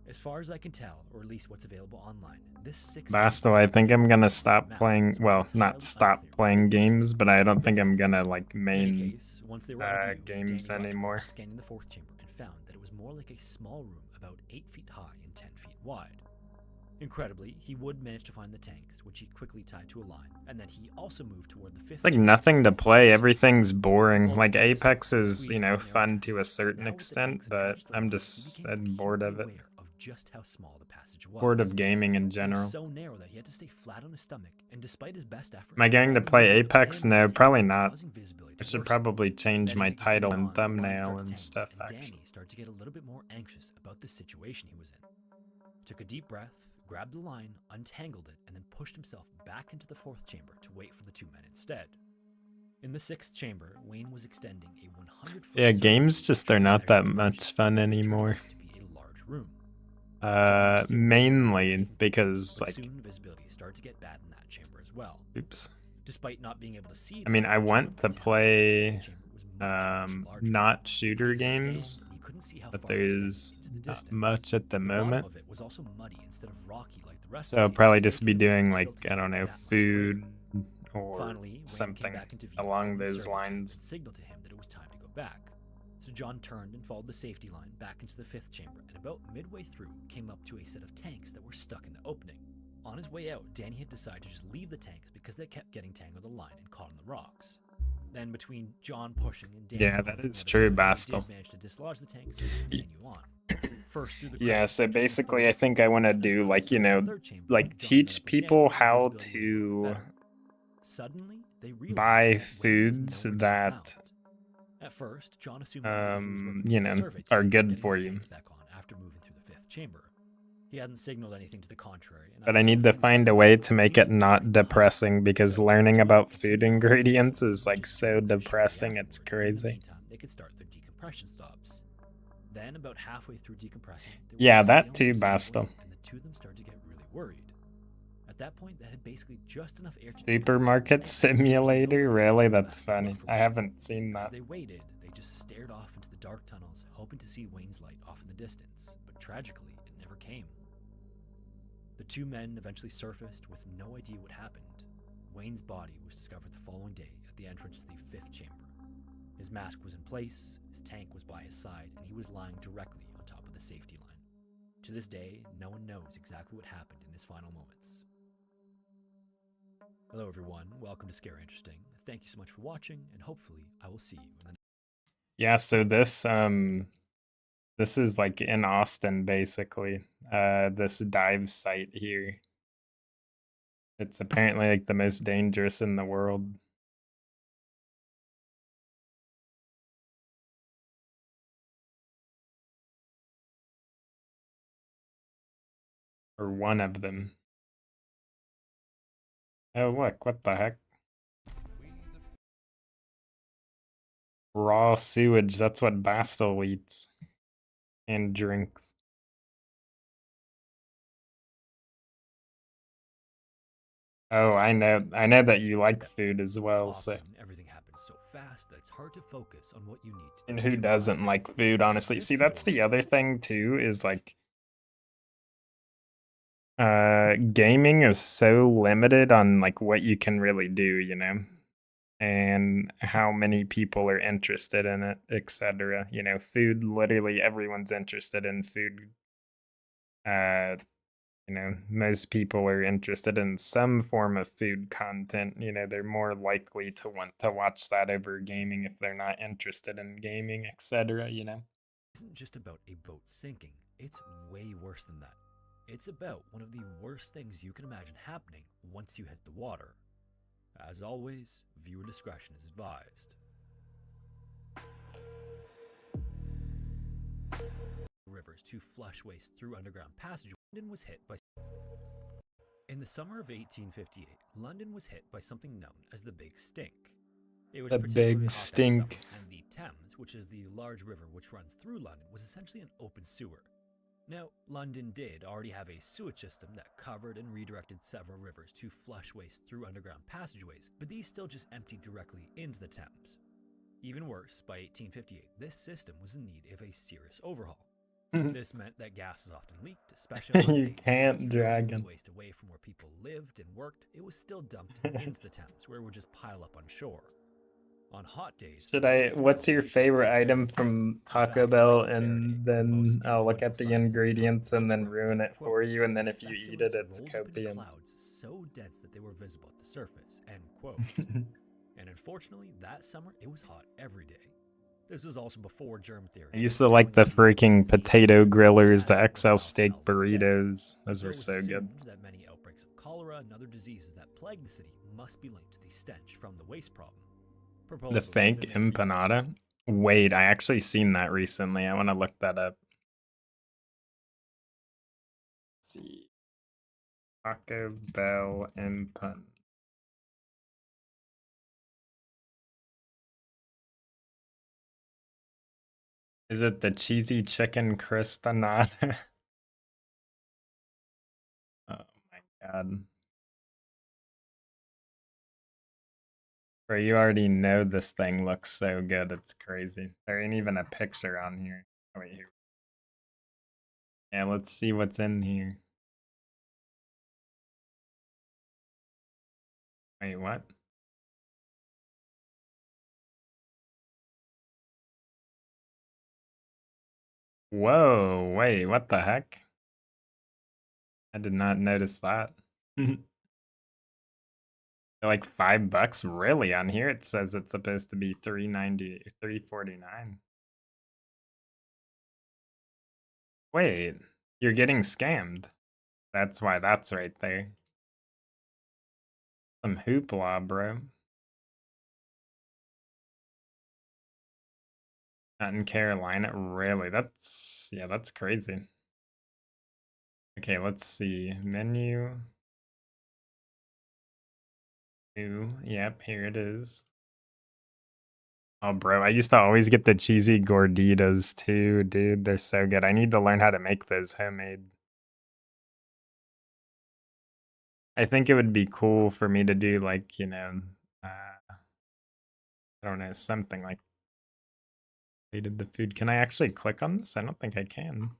As far as I can tell, or at least what's available online, this 6 Bastel, I think I'm gonna stop playing, well, not stop playing games, but I don't think I'm gonna like main once they were out of view, games Danny got to anymore. work scanning the fourth chamber and found that it was more like a small room about 8 feet high and 10 feet wide. Incredibly, he would manage to find the tanks, which he quickly tied to a line, and then he also moved toward the fifth. It's like nothing to play, everything's boring. Like Apex is, you know, fun to a certain extent, but I'm just bored of it. Just how small the passage was. Bored of gaming in It general. was so narrow that he had to stay flat on his stomach, and despite his best efforts, Am I going to play Apex? No, probably not. I should probably change my title and thumbnail and stuff, actually. Danny started to get a little bit more anxious about the situation he was in. Took a deep breath, grabbed the line, untangled it, and then pushed himself back into the fourth chamber to wait for the 2 men instead. In the sixth chamber, Wayne was extending a 100-foot. Yeah, games just are not that much fun anymore. Mainly because like. Soon visibility started to get bad in that chamber as well. Oops. Despite not being able to see. I mean, I want to play not shooter games, but there's not much at the moment. So I'll probably just be doing like, I don't know, food or something along those lines. Signaled to him that it was time to go back. So John turned and followed the safety line back into the fifth chamber, and about midway through came up to a set of tanks that were stuck in the opening. On his way out, Danny had decided to just leave the tanks because they kept getting tangled in the line and caught on the rocks. Then between John pushing and Danny, yeah, that is true, Bastel. Managed to dislodge the tanks and continue on. First through the yeah, so basically I think I want to do like, you know, like teach people how to buy foods that at first, John assumed you know, are good for you. Back on after moving through the fifth chamber. He hadn't signaled anything to the contrary. But I need to find a way to make it not depressing because learning about food ingredients is like so depressing, it's crazy. They could start their decompression stops. Then about halfway through decompressing, yeah, that too, Bastel. And the two of them started to get really worried. At that point, they had basically just enough air to Supermarket Simulator? Really? That's funny. I haven't seen that. As they waited, they just stared off into the dark tunnels, hoping to see Wayne's light off in the distance. But tragically, it never came. The two men eventually surfaced with no idea what happened. Wayne's body was discovered the following day at the entrance to the fifth chamber. His mask was in place, his tank was by his side, and he was lying directly on top of the safety line. To this day, no one knows exactly what happened in his final moments. Hello everyone, welcome to Scary Interesting. Thank you so much for watching, and hopefully I will see you in the next. Yeah, so this is like in Austin basically. This dive site here. It's apparently like the most dangerous in the world. Or one of them. Oh look, what the heck? Raw sewage, that's what Bastel eats. And drinks. Oh, I know that you like food as well, so. Everything happens so fast that it's hard to focus on what you need to do. And who doesn't like food, honestly? See, that's the other thing too, is like gaming is so limited on like what you can really do, you know, and how many people are interested in it, etc. You know, food, literally everyone's interested in food. You know, most people are interested in some form of food content. You know, they're more likely to want to watch that over gaming if they're not interested in gaming, etc. You know, It isn't just about a boat sinking. It's way worse than that. It's about one of the worst things you can imagine happening once you hit the water. As always, viewer discretion is advised. Rivers to flush waste through underground passage. London was hit by. In the summer of 1858, London was hit by something known as the Big Stink. It was the particularly Big hot that Stink. summer, and the Thames, which is the large river which runs through London, was essentially an open sewer. Now, London did already have a sewage system that covered and redirected several rivers to flush waste through underground passageways, but these still just emptied directly into the Thames. Even worse, by 1858, this system was in need of a serious overhaul. This meant that gas was often leaked, especially on hot You days. can't Even drag when him. the waste away from where people lived and worked, it was still dumped into the Thames, where it would just pile up on shore. On hot days, Should the I? smell What's would your be hitting favorite the item very from air. In Taco fact, Bell? Michael Faraday, And one of the most then I'll look influential at the scientists in town, ingredients and once then wrote ruin in it for quotes, you. And then if you eat it, "Feculence it's rolled up into copium. clouds so dense that they were visible at the surface." End quote. And unfortunately, that summer it was hot every day. This was also before germ theory. I used to like the freaking potato grillers, the XL steak burritos. Those were so good. That many outbreaks of cholera and other diseases that plague the city must be linked to the stench from the waste problem. The fake empanada? Wait, I actually seen that recently. I want to look that up. Let's see. Taco Bell empan. Is it the cheesy chicken crispanada? Oh my god. Bro, you already know this thing looks so good, it's crazy. There ain't even a picture on here. Oh, wait, here. Yeah, let's see what's in here. Wait, what? Whoa, wait, what the heck? I did not notice that. They're like $5 really on here. It says it's supposed to be $3.90, $3.49. Wait, you're getting scammed. That's why that's right there. Some hoopla, bro. Not in Carolina, really? Yeah, that's crazy. Okay, let's see. Menu. New. Yep, here it is. Oh, bro, I used to always get the cheesy gorditas too, dude. They're so good. I need to learn how to make those homemade. I think it would be cool for me to do, like, I don't know, something like plated the food. Can I actually click on this? I don't think I can.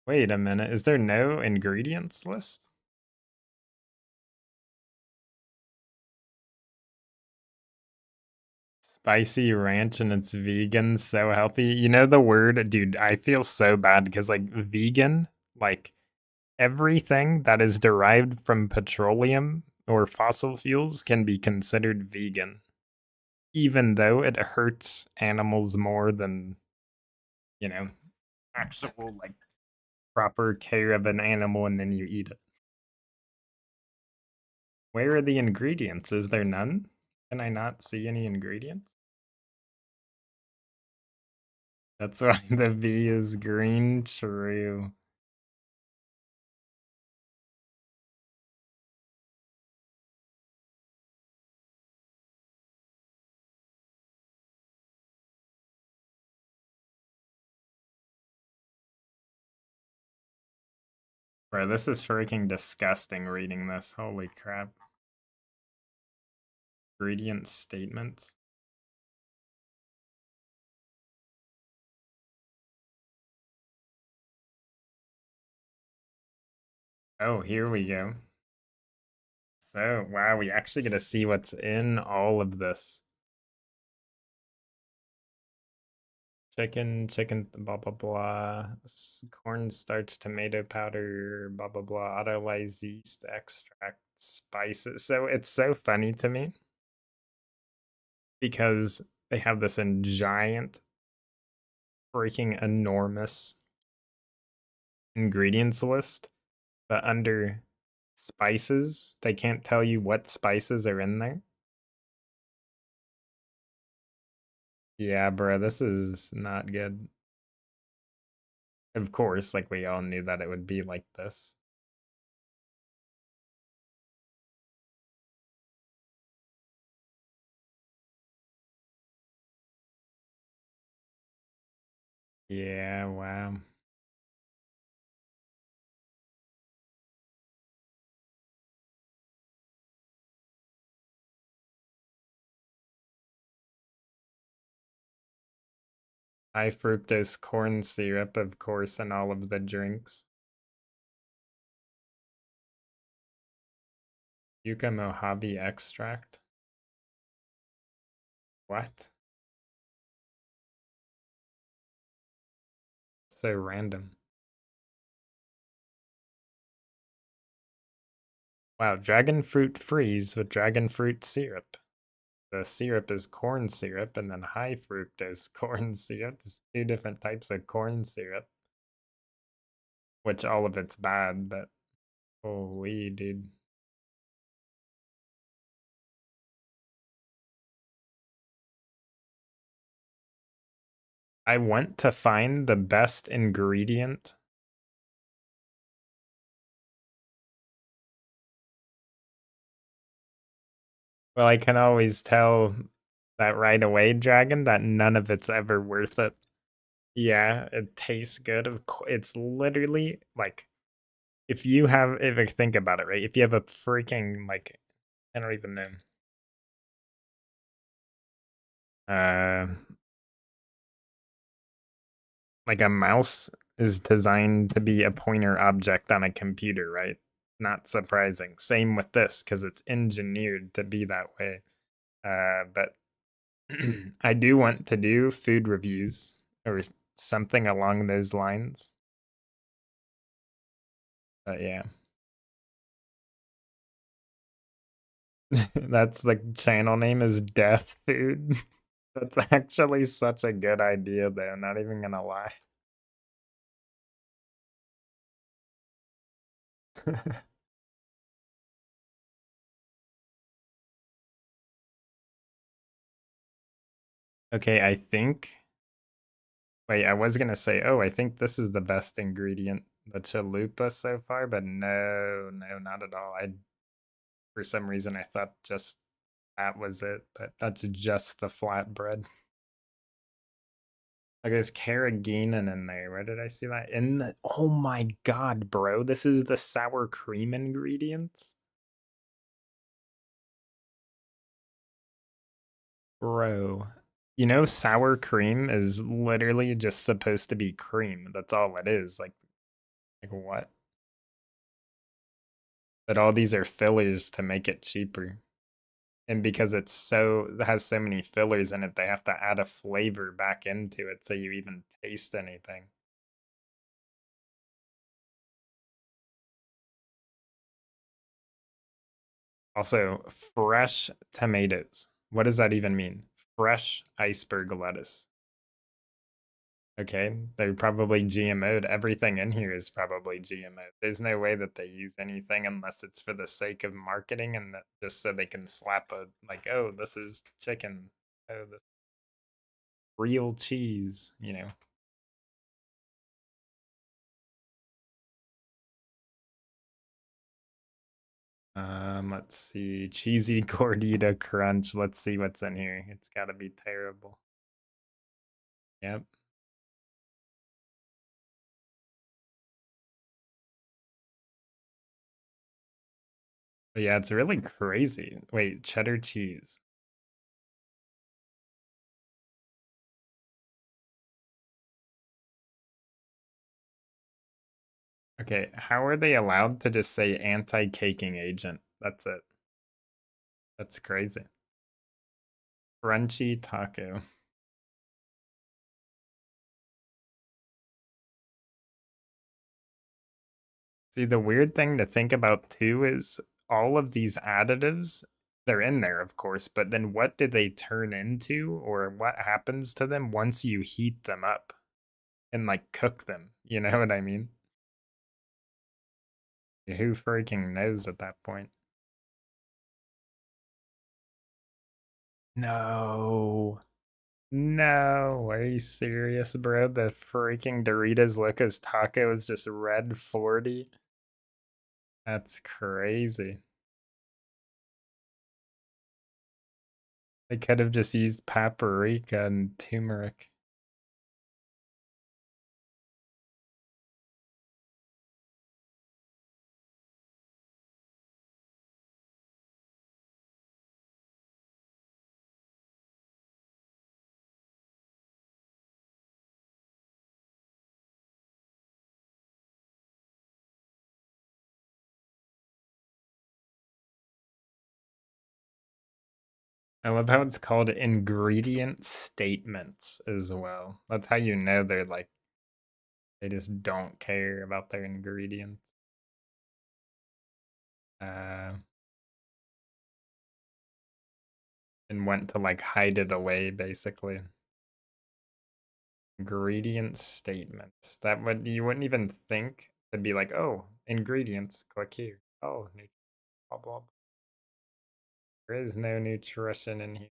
Wait a minute. Is there no ingredients list? Spicy ranch and it's vegan, so healthy. You know the word, dude, I feel so bad because like vegan, like everything that is derived from petroleum or fossil fuels can be considered vegan, even though it hurts animals more than, actual like proper care of an animal and then you eat it. Where are the ingredients? Is there none? Can I not see any ingredients? That's why the V is green. True. Bro, this is freaking disgusting reading this. Holy crap. Ingredient statements. Oh, here we go. So, wow, we actually get to see what's in all of this. Chicken, blah, blah, blah. Cornstarch, tomato powder, blah, blah, blah. Autolyze yeast extract, spices. So, it's so funny to me because they have this in giant, freaking enormous ingredients list, but under spices, they can't tell you what spices are in there. Yeah, bro, this is not good. Of course, like we all knew that it would be like this. Yeah, wow. High fructose corn syrup, of course, in all of the drinks. Yucca Mojave extract. What? So random. Wow, dragon fruit freeze with dragon fruit syrup. The syrup is corn syrup, and then high fructose corn syrup. There's two different types of corn syrup. Which all of it's bad, but holy dude. I went to find the best ingredient. Well, I can always tell that right away, Dragon, that none of it's ever worth it. Yeah, it tastes good. It's literally like if I think about it, right? If you have a freaking like, I don't even know. Uh, like a mouse is designed to be a pointer object on a computer, right? Not surprising. Same with this because it's engineered to be that way. But I do want to do food reviews or something along those lines. But yeah. That's the channel name is Death Food. That's actually such a good idea though, not even gonna lie. Okay, I think wait, I was gonna say, oh, I think this is the best ingredient, the chalupa so far, but no, not at all. For some reason I thought just that was it, but that's just the flatbread. Like there's carrageenan in there. Where did I see that? Oh my god, bro. This is the sour cream ingredients? Bro. You know, sour cream is literally just supposed to be cream. That's all it is. Like what? But all these are fillers to make it cheaper. And because it has so many fillers in it, they have to add a flavor back into it so you even taste anything. Also, fresh tomatoes. What does that even mean? Fresh iceberg lettuce. Okay, they're probably GMO'd. Everything in here is probably GMO. There's no way that they use anything unless it's for the sake of marketing and that just so they can slap a like, oh, this is chicken. Oh, this real cheese, you know. Let's see. Cheesy gordita crunch. Let's see what's in here. It's gotta be terrible. Yep. But yeah, it's really crazy. Wait, cheddar cheese. Okay, how are they allowed to just say anti-caking agent? That's it. That's crazy. Crunchy taco. See, the weird thing to think about too is all of these additives, they're in there, of course, but then what do they turn into or what happens to them once you heat them up and like cook them? You know what I mean? Who freaking knows at that point? No. No, are you serious, bro? The freaking Doritos Locos Taco is just red 40. That's crazy. They could have just used paprika and turmeric. I love how it's called ingredient statements as well. That's how you know they're like, they just don't care about their ingredients. And went to like hide it away basically. Ingredient statements. That would, you wouldn't even think to be like, oh, ingredients, click here. Oh, blah blah. There is no nutrition in here.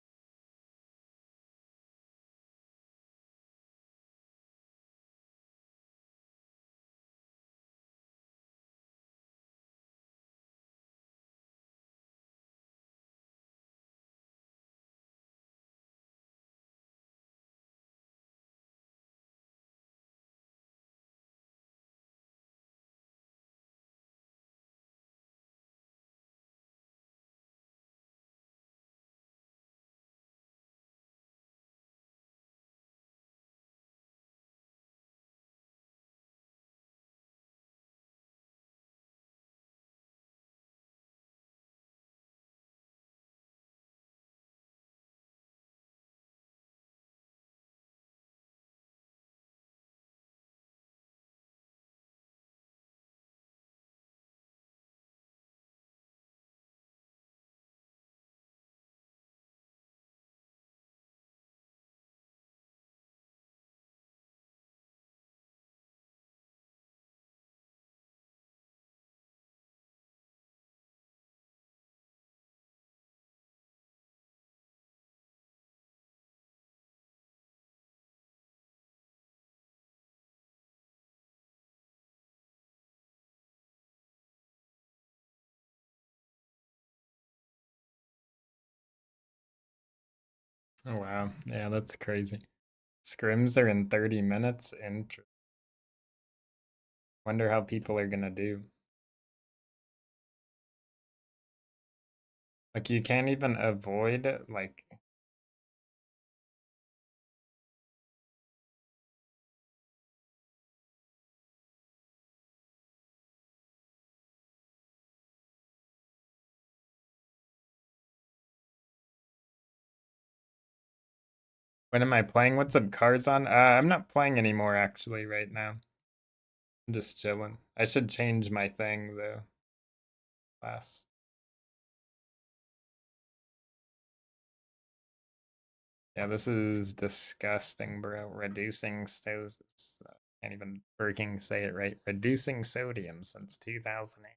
Oh wow, yeah, that's crazy. Scrims are in 30 minutes. Wonder how people are gonna do. Like you can't even avoid it, like when am I playing? What's up, Carzon? I'm not playing anymore actually right now. I'm just chilling. I should change my thing though. Last. Yeah, this is disgusting, bro. Reducing stows. Can't even freaking say it right. Reducing sodium since 2008.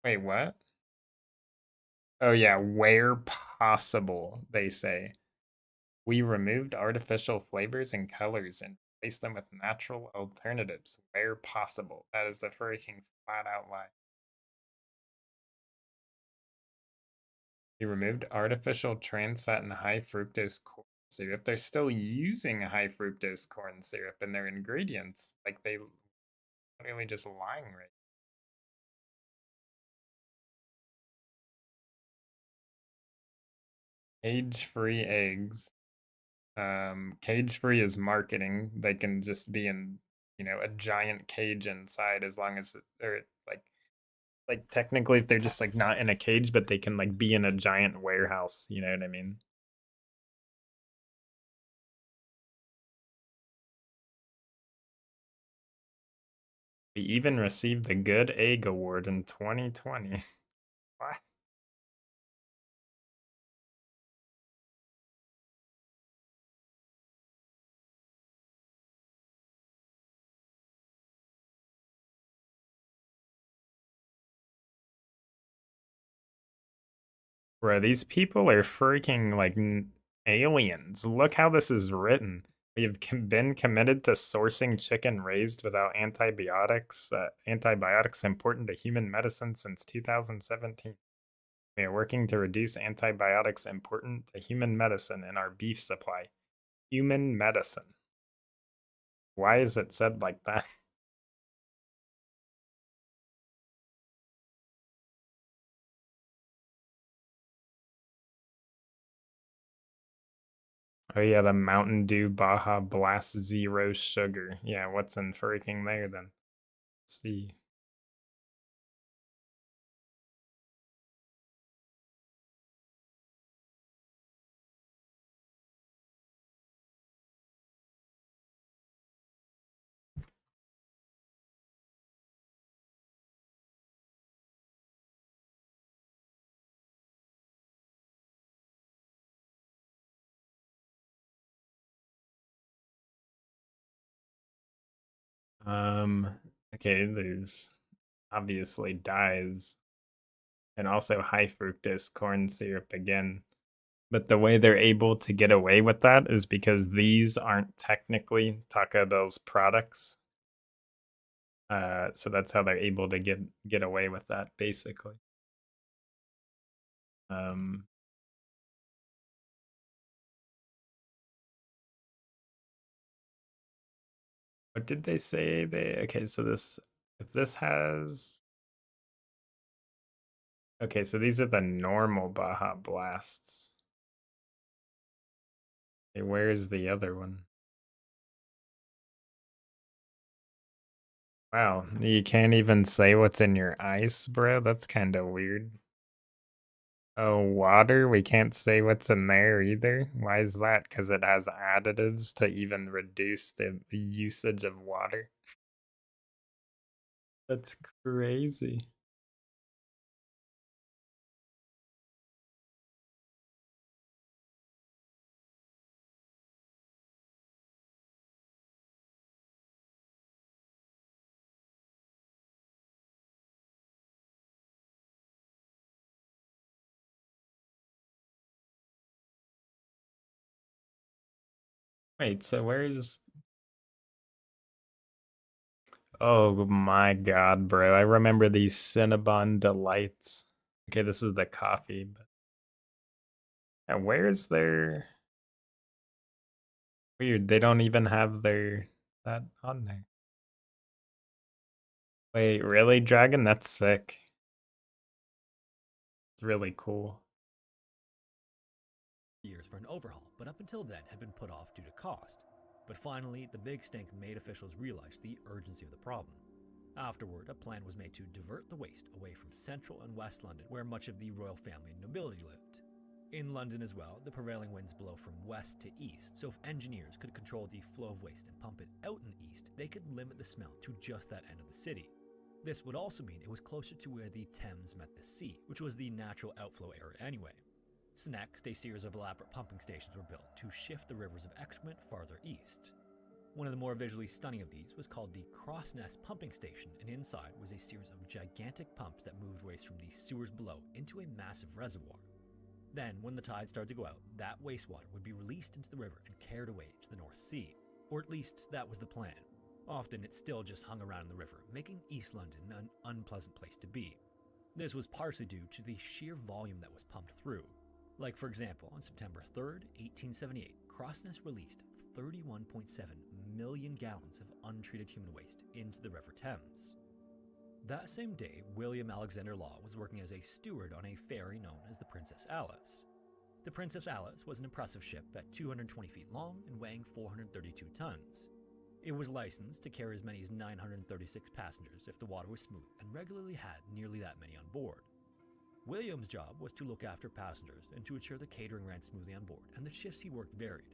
Wait, what? Oh yeah, where possible, they say. We removed artificial flavors and colors and replaced them with natural alternatives where possible. That is a freaking flat out lie. We removed artificial trans fat and high fructose corn syrup. They're still using high fructose corn syrup in their ingredients. Like they literally just lying right. Cage-free eggs. Cage-free is marketing. They can just be in, a giant cage inside as long as they're like technically they're just like not in a cage, but they can like be in a giant warehouse, you know what I mean? We even received the Good Egg Award in 2020. What? Bro, these people are freaking like aliens. Look how this is written. We have been committed to sourcing chicken raised without antibiotics. Antibiotics important to human medicine since 2017. We are working to reduce antibiotics important to human medicine in our beef supply. Human medicine. Why is it said like that? Oh yeah, the Mountain Dew Baja Blast Zero Sugar. Yeah, what's in freaking there then? Let's see. Okay, there's obviously dyes and also high fructose corn syrup again. But the way they're able to get away with that is because these aren't technically Taco Bell's products. So that's how they're able to get away with that, basically. What did they say? Okay, so if this has, okay, so these are the normal Baja Blasts. Okay, where's the other one? Wow, you can't even say what's in your ice, bro? That's kind of weird. Oh, water? We can't say what's in there either? Why is that? Because it has additives to even reduce the usage of water? That's crazy. Wait, so where's... Oh my god, bro. I remember these Cinnabon Delights. Okay, this is the coffee. But... And where's their... Weird, they don't even have that on there. Wait, really, Dragon? That's sick. It's really cool. Years for an overhaul, but up until then had been put off due to cost. But finally, the big stink made officials realize the urgency of the problem. Afterward, a plan was made to divert the waste away from central and west London, where much of the royal family and nobility lived. In London as well, the prevailing winds blow from west to east, so if engineers could control the flow of waste and pump it out in the east, they could limit the smell to just that end of the city. This would also mean it was closer to where the Thames met the sea, which was the natural outflow area anyway. So next, a series of elaborate pumping stations were built to shift the rivers of excrement farther east. One of the more visually stunning of these was called the Crossness Pumping Station, and inside was a series of gigantic pumps that moved waste from the sewers below into a massive reservoir. Then, when the tide started to go out, that wastewater would be released into the river and carried away to the North Sea. Or at least, that was the plan. Often, it still just hung around in the river, making East London an unpleasant place to be. This was partially due to the sheer volume that was pumped through. Like, for example, on September 3rd, 1878, Crossness released 31.7 million gallons of untreated human waste into the River Thames. That same day, William Alexander Law was working as a steward on a ferry known as the Princess Alice. The Princess Alice was an impressive ship at 220 feet long and weighing 432 tons. It was licensed to carry as many as 936 passengers if the water was smooth, and regularly had nearly that many on board. William's job was to look after passengers and to ensure the catering ran smoothly on board, and the shifts he worked varied.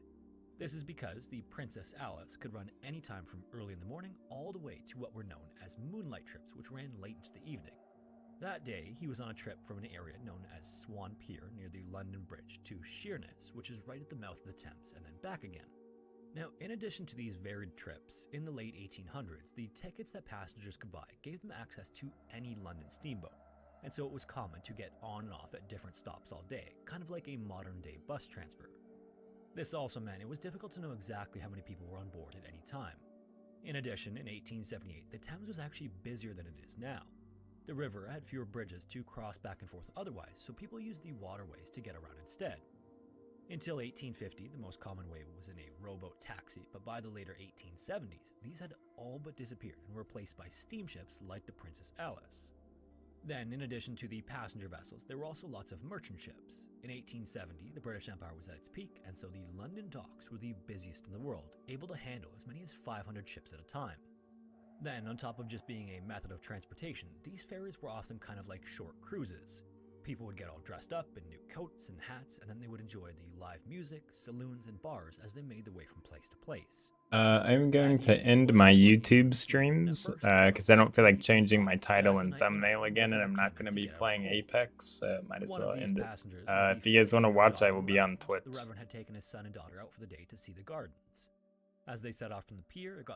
This is because the Princess Alice could run any time from early in the morning all the way to what were known as moonlight trips, which ran late into the evening. That day, he was on a trip from an area known as Swan Pier near the London Bridge to Sheerness, which is right at the mouth of the Thames, and then back again. Now, in addition to these varied trips, in the late 1800s, the tickets that passengers could buy gave them access to any London steamboat, and so it was common to get on and off at different stops all day, kind of like a modern-day bus transfer. This also meant it was difficult to know exactly how many people were on board at any time. In addition, in 1878, the Thames was actually busier than it is now. The river had fewer bridges to cross back and forth otherwise, so people used the waterways to get around instead. Until 1850, the most common way was in a rowboat taxi, but by the later 1870s, these had all but disappeared and were replaced by steamships like the Princess Alice. Then, in addition to the passenger vessels, there were also lots of merchant ships. In 1870, the British Empire was at its peak, and so the London docks were the busiest in the world, able to handle as many as 500 ships at a time. Then, on top of just being a method of transportation, these ferries were often kind of like short cruises. People would get all dressed up in new coats and hats, and then they would enjoy the live music, saloons, and bars as they made their way from place to place. I'm going to end my YouTube streams because I don't feel like changing my title and thumbnail again, and I'm not going to be playing Apex. Might as well end it. If you guys want to watch, I will be on Twitch. The Reverend had taken his son and daughter out for the day to see the gardens. As they set off from the pier, it got